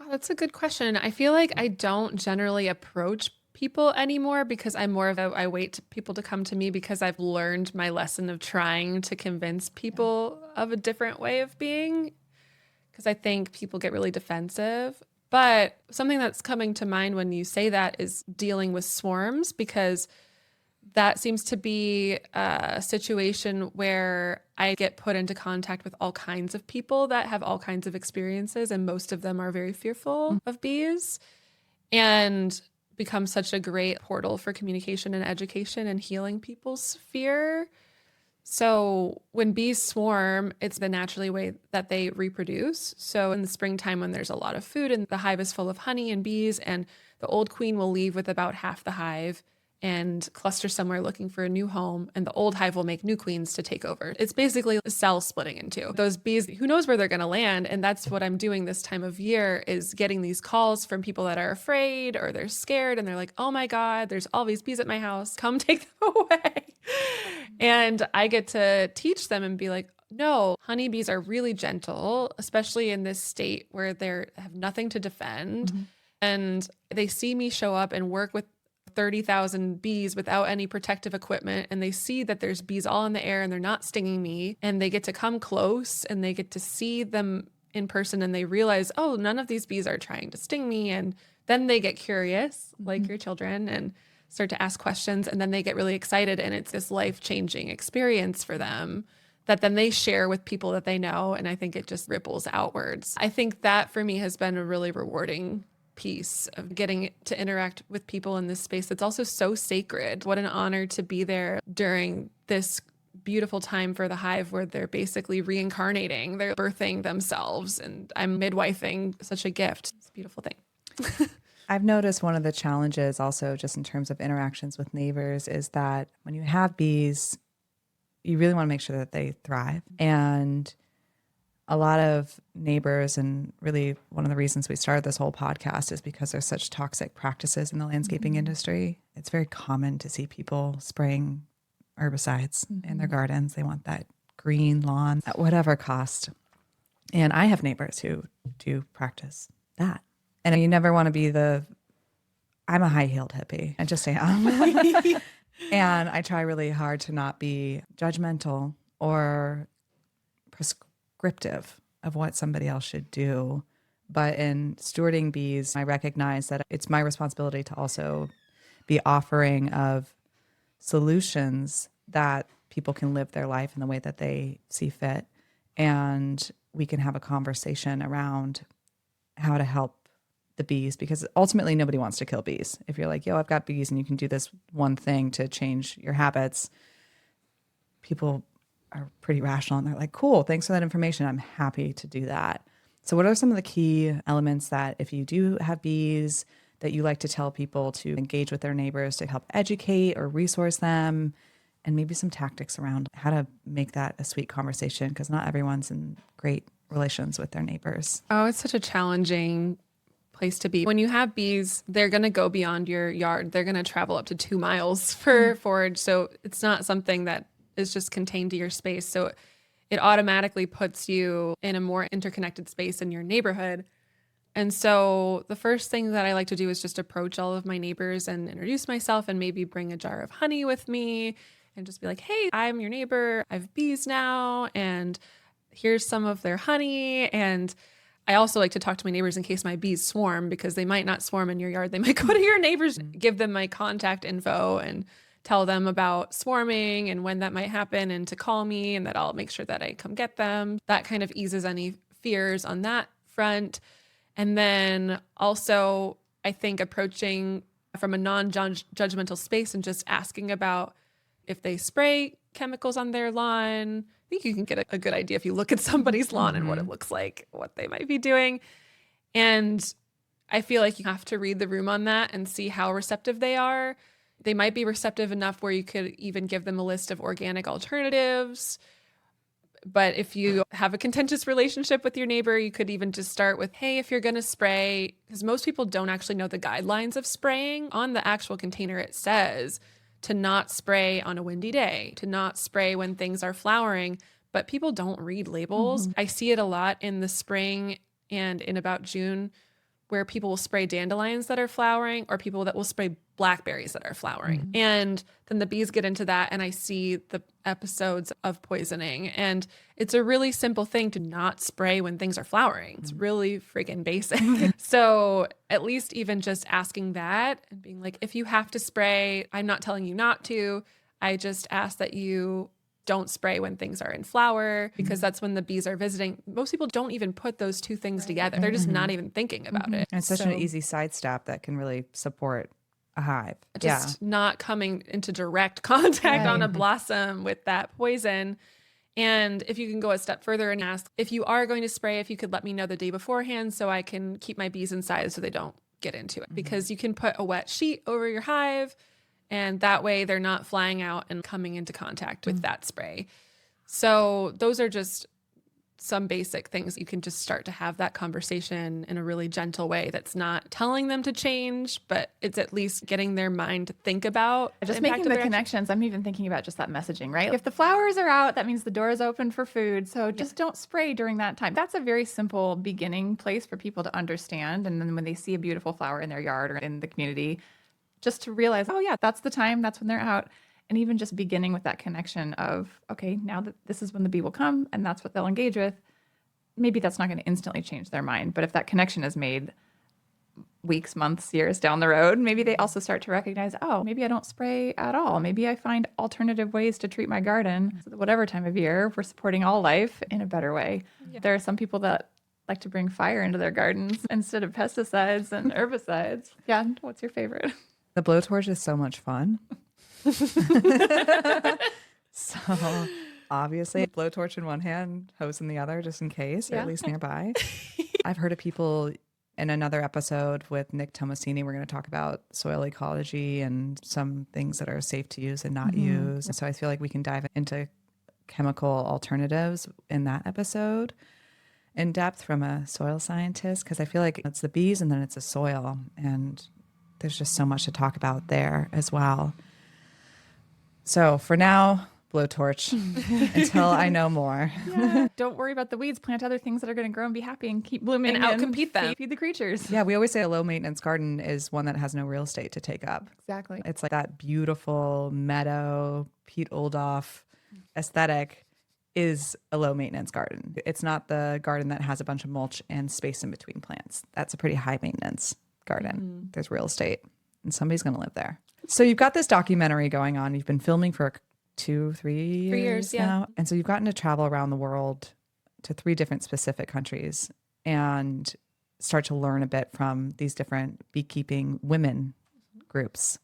Wow, that's a good question. I feel like I don't generally approach people anymore because I'm more of I wait to people to come to me because I've learned my lesson of trying to convince people of a different way of being, because I think people get really defensive. But something that's coming to mind when you say that is dealing with swarms, because that seems to be a situation where I get put into contact with all kinds of people that have all kinds of experiences, and most of them are very fearful of bees, and become such a great portal for communication and education and healing people's fear. So when bees swarm, it's the naturally way that they reproduce. So in the springtime, when there's a lot of food and the hive is full of honey and bees, and the old queen will leave with about half the hive and cluster somewhere looking for a new home, and the old hive will make new queens to take over. It's basically a cell splitting in two. Those bees, who knows where they're going to land, and that's what I'm doing this time of year, is getting these calls from people that are afraid or they're scared, and they're like, oh my God, there's all these bees at my house, come take them away. And I get to teach them and be like, no, honeybees are really gentle, especially in this state where they have nothing to defend. And they see me show up and work with 30,000 bees without any protective equipment, and they see that there's bees all in the air and they're not stinging me, and they get to come close and they get to see them in person, and they realize, oh, none of these bees are trying to sting me. And then they get curious, like your children, and start to ask questions, and then they get really excited, and it's this life-changing experience for them that then they share with people that they know, and I think it just ripples outwards. I think that for me has been a really rewarding piece of getting to interact with people in this space that's also so sacred. What an honor to be there during this beautiful time for the hive where they're basically reincarnating, they're birthing themselves, and I'm midwifing such a gift. It's a beautiful thing. I've noticed one of the challenges also just in terms of interactions with neighbors is that when you have bees, you really want to make sure that they thrive. And a lot of neighbors, and really one of the reasons we started this whole podcast is because there's such toxic practices in the landscaping industry. It's very common to see people spraying herbicides in their gardens. They want that green lawn at whatever cost. And I have neighbors who do practice that. And you never want to be I'm a high-heeled hippie. I just am. And I try really hard to not be judgmental or prescriptive of what somebody else should do. But in stewarding bees, I recognize that it's my responsibility to also be offering of solutions that people can live their life in the way that they see fit. And we can have a conversation around how to help the bees, because ultimately nobody wants to kill bees. If you're like, yo, I've got bees and you can do this one thing to change your habits, people are pretty rational and they're like, cool, thanks for that information. I'm happy to do that. So what are some of the key elements that if you do have bees that you like to tell people to engage with their neighbors to help educate or resource them, and maybe some tactics around how to make that a sweet conversation, because not everyone's in great relations with their neighbors? Oh, it's such a challenging place to be. When you have bees, they're going to go beyond your yard. They're going to travel up to 2 miles for forage. So it's not something that is just contained to your space. So it automatically puts you in a more interconnected space in your neighborhood. And so the first thing that I like to do is just approach all of my neighbors and introduce myself, and maybe bring a jar of honey with me and just be like, hey, I'm your neighbor. I have bees now, and here's some of their honey. And I also like to talk to my neighbors in case my bees swarm, because they might not swarm in your yard. They might go to your neighbors, give them my contact info and tell them about swarming and when that might happen, and to call me, and that I'll make sure that I come get them. That kind of eases any fears on that front. And then also, I think approaching from a non-judgmental space and just asking about if they spray chemicals on their lawn. I think you can get a good idea if you look at somebody's lawn and what it looks like, what they might be doing. And I feel like you have to read the room on that and see how receptive they are. They might be receptive enough where you could even give them a list of organic alternatives. But if you have a contentious relationship with your neighbor, you could even just start with, hey, if you're going to spray, because most people don't actually know the guidelines of spraying. On the actual container, it says to not spray on a windy day, to not spray when things are flowering, but people don't read labels. I see it a lot in the spring and in about June, where people will spray dandelions that are flowering or people that will spray blackberries that are flowering. And then the bees get into that and I see the episodes of poisoning. And it's a really simple thing to not spray when things are flowering. It's really freaking basic. So at least even just asking that and being like, if you have to spray, I'm not telling you not to. I just ask that you don't spray when things are in flower, because that's when the bees are visiting. Most people don't even put those two things together. They're just not even thinking about it. And it's such an easy side step that can really support a hive. Just not coming into direct contact on a blossom with that poison. And if you can go a step further and ask, if you are going to spray, if you could let me know the day beforehand so I can keep my bees inside so they don't get into it. Because you can put a wet sheet over your hive, and that way they're not flying out and coming into contact with that spray. So those are just some basic things. You can just start to have that conversation in a really gentle way that's not telling them to change, but it's at least getting their mind to think about Just making the connections. I'm even thinking about just that messaging, right? If the flowers are out, that means the door is open for food. So just don't spray during that time. That's a very simple beginning place for people to understand. And then when they see a beautiful flower in their yard or in the community, just to realize, oh yeah, that's the time, that's when they're out. And even just beginning with that connection of, okay, now that this is when the bee will come and that's what they'll engage with, maybe that's not going to instantly change their mind. But if that connection is made weeks, months, years down the road, maybe they also start to recognize, oh, maybe I don't spray at all. Maybe I find alternative ways to treat my garden. So that whatever time of year, we're supporting all life in a better way. Yeah. There are some people that like to bring fire into their gardens instead of pesticides and herbicides. Yeah, what's your favorite? The blowtorch is so much fun. So obviously blowtorch in one hand, hose in the other, just in case, or at least nearby. I've heard of people in another episode with Nick Tomasini, we're going to talk about soil ecology and some things that are safe to use and not use. And so I feel like we can dive into chemical alternatives in that episode in depth from a soil scientist, because I feel like it's the bees and then it's the soil, and there's just so much to talk about there as well. So for now, blowtorch until I know more. Yeah. Don't worry about the weeds. Plant other things that are going to grow and be happy and keep blooming and outcompete them. Feed the creatures. Yeah, we always say a low maintenance garden is one that has no real estate to take up. Exactly. It's like that beautiful meadow, Pete Oldoff aesthetic is a low maintenance garden. It's not the garden that has a bunch of mulch and space in between plants. That's a pretty high maintenance garden. There's real estate and somebody's going to live there. So you've got this documentary going on. You've been filming for 3 years now. And so you've gotten to travel around the world to 3 different specific countries and start to learn a bit from these different beekeeping women groups.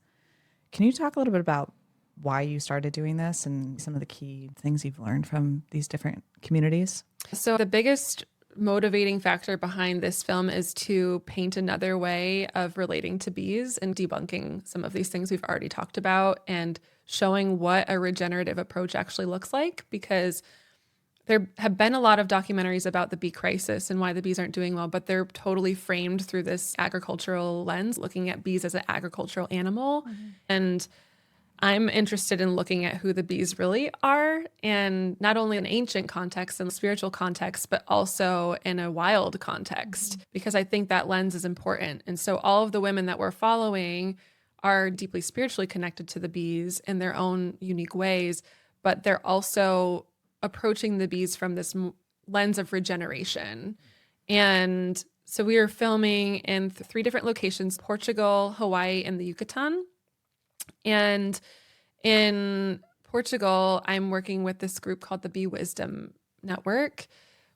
Can you talk a little bit about why you started doing this and some of the key things you've learned from these different communities? So the biggest motivating factor behind this film is to paint another way of relating to bees and debunking some of these things we've already talked about and showing what a regenerative approach actually looks like, because there have been a lot of documentaries about the bee crisis and why the bees aren't doing well, but they're totally framed through this agricultural lens, looking at bees as an agricultural animal. And I'm interested in looking at who the bees really are, and not only in ancient context and spiritual context, but also in a wild context, because I think that lens is important. And so all of the women that we're following are deeply spiritually connected to the bees in their own unique ways, but they're also approaching the bees from this lens of regeneration. And so we are filming in 3 different locations: Portugal, Hawaii, and the Yucatan. And in Portugal, I'm working with this group called the Bee Wisdom Network,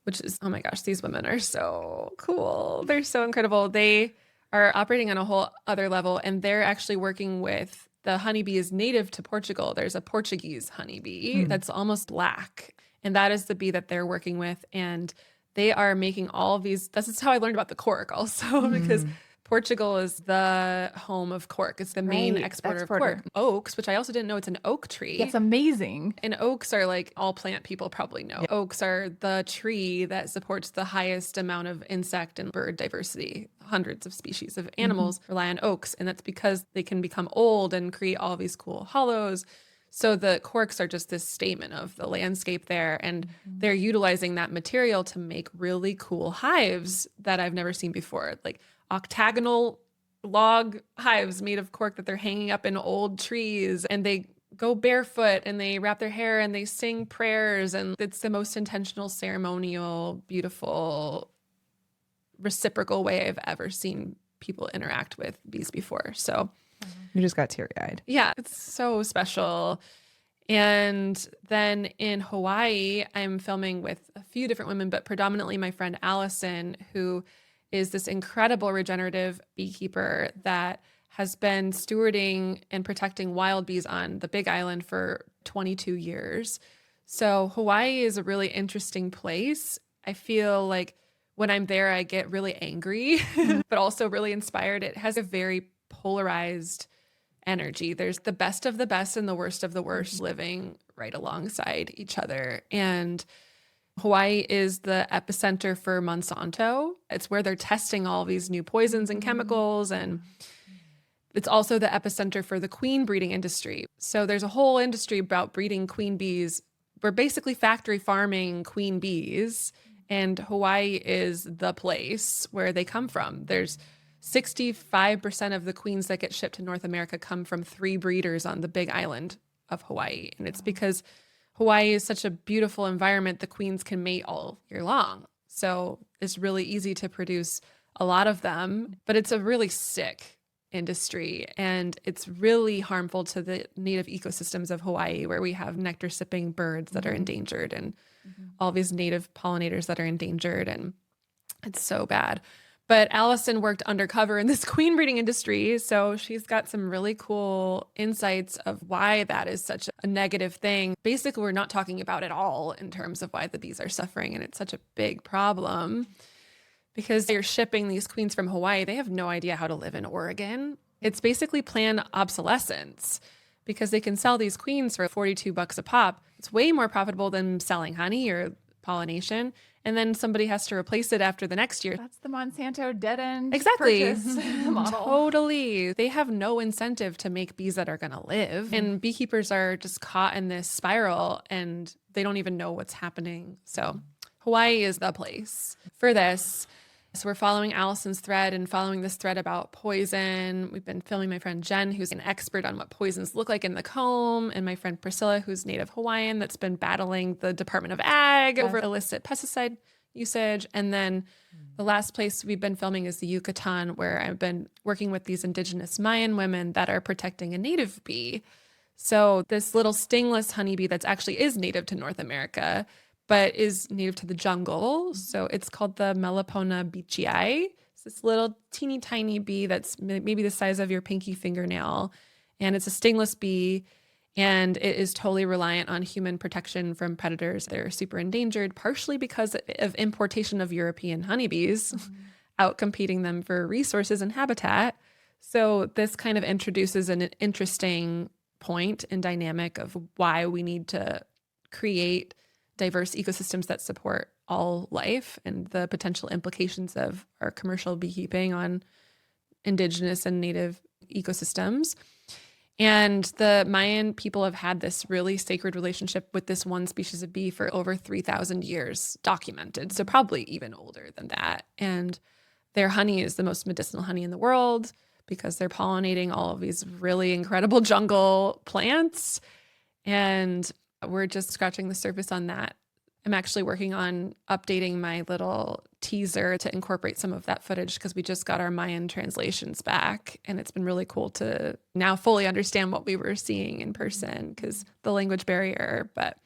which is, oh my gosh, these women are so cool. They're so incredible. They are operating on a whole other level, and they're actually working with the honeybee is native to Portugal. There's a Portuguese honeybee that's almost black, and that is the bee that they're working with. And they are making all of these. This is how I learned about the cork also, because Portugal is the home of cork. It's the main Right, exporter of exporter. cork. Oaks, which I also didn't know it's an oak tree. It's amazing. And oaks are like all plant people probably know. Oaks are the tree that supports the highest amount of insect and bird diversity. Hundreds of species of animals rely on oaks. And that's because they can become old and create all these cool hollows. So the corks are just this statement of the landscape there. And they're utilizing that material to make really cool hives that I've never seen before. Like octagonal log hives made of cork that they're hanging up in old trees, and they go barefoot and they wrap their hair and they sing prayers, and it's the most intentional, ceremonial, beautiful, reciprocal way I've ever seen people interact with bees before. So You just got teary-eyed. yeah, it's so special. And then in Hawaii, I'm filming with a few different women, but predominantly my friend Allison, who is this incredible regenerative beekeeper that has been stewarding and protecting wild bees on the Big Island for 22 years. So Hawaii is a really interesting place. I feel like when I'm there, I get really angry, but also really inspired. It has a very polarized energy. There's the best of the best and the worst of the worst living right alongside each other. And Hawaii is the epicenter for Monsanto. It's where they're testing all these new poisons and chemicals. And it's also the epicenter for the queen breeding industry. So there's a whole industry about breeding queen bees. We're basically factory farming queen bees. And Hawaii is the place where they come from. There's 65% of the queens that get shipped to North America come from 3 breeders on the Big Island of Hawaii. And it's because Hawaii is such a beautiful environment, the queens can mate all year long. So it's really easy to produce a lot of them, but it's a really sick industry. And it's really harmful to the native ecosystems of Hawaii, where we have nectar sipping birds that are endangered and all these native pollinators that are endangered. And it's so bad. But Allison worked undercover in this queen breeding industry, so she's got some really cool insights of why that is such a negative thing. Basically, we're not talking about it all in terms of why the bees are suffering, and it's such a big problem because you're shipping these queens from Hawaii. They have no idea how to live in Oregon. It's basically planned obsolescence because they can sell these queens for $42 a pop. It's way more profitable than selling honey or pollination. And then somebody has to replace it after the next year. That's the Monsanto dead end Exactly. purchase model. Totally. They have no incentive to make bees that are going to live. And beekeepers are just caught in this spiral and they don't even know what's happening. So Hawaii is the place for this. So we're following Allison's thread and following this thread about poison. We've been filming my friend Jen, who's an expert on what poisons look like in the comb, and my friend Priscilla, who's native Hawaiian, that's been battling the Department of Ag over illicit pesticide usage. And then the last place we've been filming is the Yucatan, where I've been working with these indigenous Mayan women that are protecting a native bee. So this little stingless honeybee that's actually is native to North America, but is native to the jungle. So it's called the Melliponabeechii. It's this little teeny tiny bee that's maybe the size of your pinky fingernail. And it's a stingless bee. And it is totally reliant on human protection from predators. They're super endangered, partially because of importation of European honeybees, outcompeting them for resources and habitat. So this kind of introduces an interesting point and dynamic of why we need to create diverse ecosystems that support all life and the potential implications of our commercial beekeeping on indigenous and native ecosystems. And the Mayan people have had this really sacred relationship with this one species of bee for over 3,000 years documented, so probably even older than that. And their honey is the most medicinal honey in the world because they're pollinating all of these really incredible jungle plants. And we're just scratching the surface on that. I'm actually working on updating my little teaser to incorporate some of that footage because we just got our Mayan translations back. And it's been really cool to now fully understand what we were seeing in person because the language barrier. But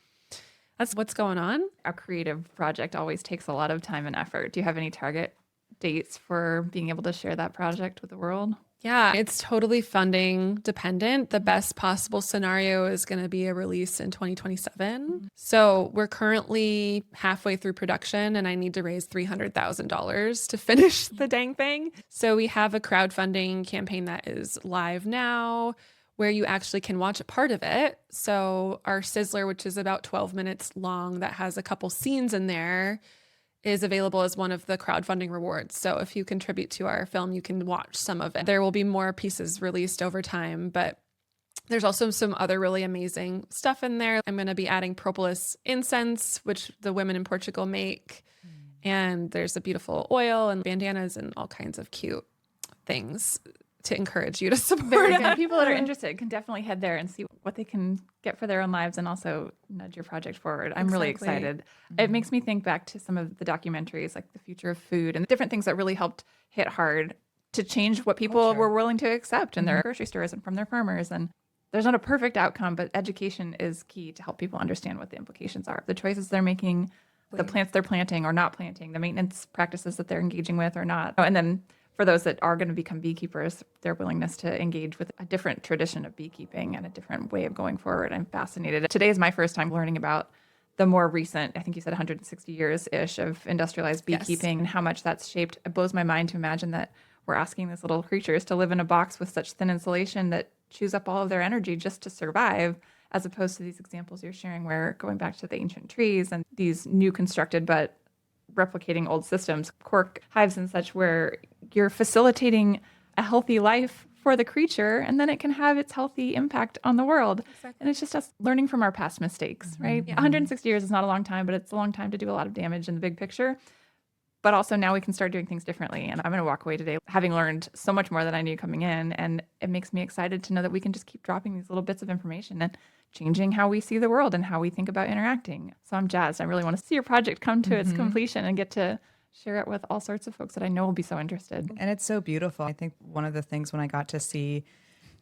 that's what's going on. A creative project always takes a lot of time and effort. Do you have any target dates for being able to share that project with the world? Yeah, it's totally funding dependent. The best possible scenario is going to be a release in 2027. So we're currently halfway through production and I need to raise $300,000 to finish the dang thing. So we have a crowdfunding campaign that is live now where you actually can watch a part of it. So our sizzler, which is about 12 minutes long, that has a couple scenes in there, is available as one of the crowdfunding rewards. So if you contribute to our film, you can watch some of it. There will be more pieces released over time, but there's also some other really amazing stuff in there. I'm going to be adding propolis incense, which the women in Portugal make. And there's a beautiful oil and bandanas and all kinds of cute things to encourage you to support Very it. good. People that are interested can definitely head there and see what they can get for their own lives and also nudge your project forward. I'm really Exactly. excited. It makes me think back to some of the documentaries like The Future of Food and different things that really helped hit hard to change what people were willing to accept in their grocery stores and from their farmers. And there's not a perfect outcome, but education is key to help people understand what the implications are. The choices they're making, the plants they're planting or not planting, the maintenance practices that they're engaging with or not. And then for those that are going to become beekeepers, their willingness to engage with a different tradition of beekeeping and a different way of going forward. I'm fascinated. Today is my first time learning about the more recent, I think you said 160 years-ish of industrialized beekeeping and how much that's shaped. It blows my mind to imagine that we're asking these little creatures to live in a box with such thin insulation that chews up all of their energy just to survive, as opposed to these examples you're sharing where going back to the ancient trees and these new constructed but replicating old systems, cork hives and such, where you're facilitating a healthy life for the creature and then it can have its healthy impact on the world. Exactly. And it's just us learning from our past mistakes, right? Yeah. 160 years is not a long time, but it's a long time to do a lot of damage in the big picture. But also now we can start doing things differently. And I'm going to walk away today having learned so much more than I knew coming in. And it makes me excited to know that we can just keep dropping these little bits of information and changing how we see the world and how we think about interacting. So I'm jazzed. I really want to see your project come to its completion and get to share it with all sorts of folks that I know will be so interested. And it's so beautiful. I think one of the things when I got to see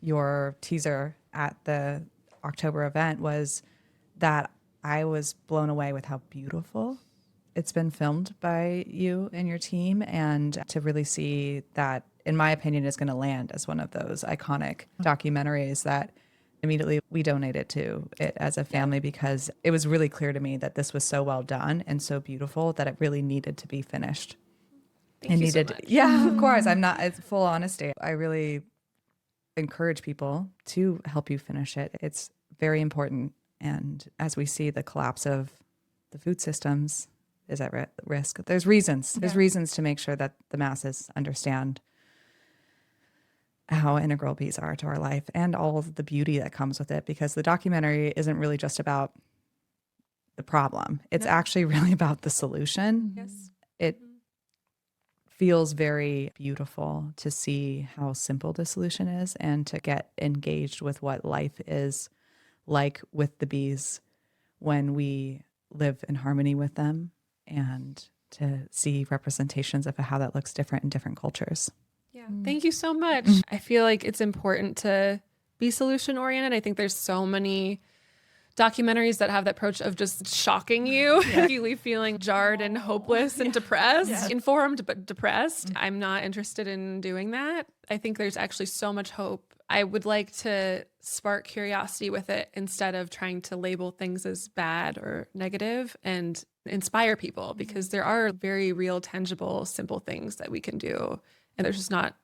your teaser at the October event was that I was blown away with how beautiful it's been filmed by you and your team, and to really see that, in my opinion, is going to land as one of those iconic documentaries that immediately we donated to it as a family because it was really clear to me that this was so well done and so beautiful that it really needed to be finished. Thank you so much. Yeah, of course. I'm not, it's full honesty. I really encourage people to help you finish it. It's very important. And as we see the collapse of the food systems is at risk, there's reasons. There's reasons to make sure that the masses understand how integral bees are to our life and all of the beauty that comes with it, because the documentary isn't really just about the problem. It's actually really about the solution. Yes. It feels very beautiful to see how simple the solution is and to get engaged with what life is like with the bees when we live in harmony with them, and to see representations of how that looks different in different cultures. Yeah. Thank you so much. I feel like it's important to be solution oriented. I think there's so many documentaries that have that approach of just shocking you. You leave feeling jarred and hopeless and depressed, informed but depressed. I'm not interested in doing that. I think there's actually so much hope. I would like to spark curiosity with it instead of trying to label things as bad or negative, and inspire people, because there are very real, tangible, simple things that we can do. And there's just not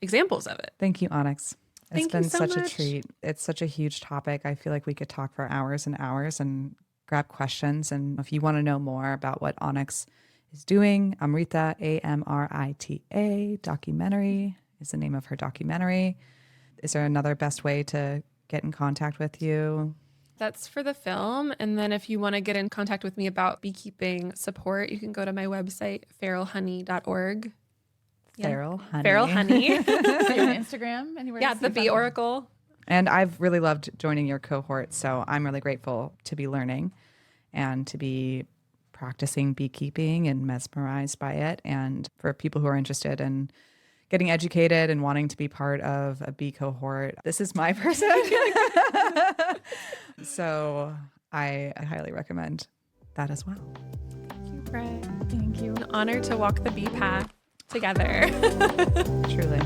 examples of it. Thank you, Onyx. It's Thank you been so such much. a treat. It's such a huge topic. I feel like we could talk for hours and hours and grab questions. And if you want to know more about what Onyx is doing, Amrita, Amrita documentary is the name of her documentary. Is there another best way to get in contact with you? That's for the film. And then if you want to get in contact with me about beekeeping support, you can go to my website, feralhoney.org. Feral Honey. Feral Honey. Are you on Instagram? Anywhere? Yeah, to the see Bee about Oracle. And I've really loved joining your cohort. So I'm really grateful to be learning and to be practicing beekeeping and mesmerized by it. And for people who are interested in getting educated and wanting to be part of a bee cohort, this is my person. So I highly recommend that as well. Thank you, Brit. Thank you. An honor to walk the bee path together. Truly.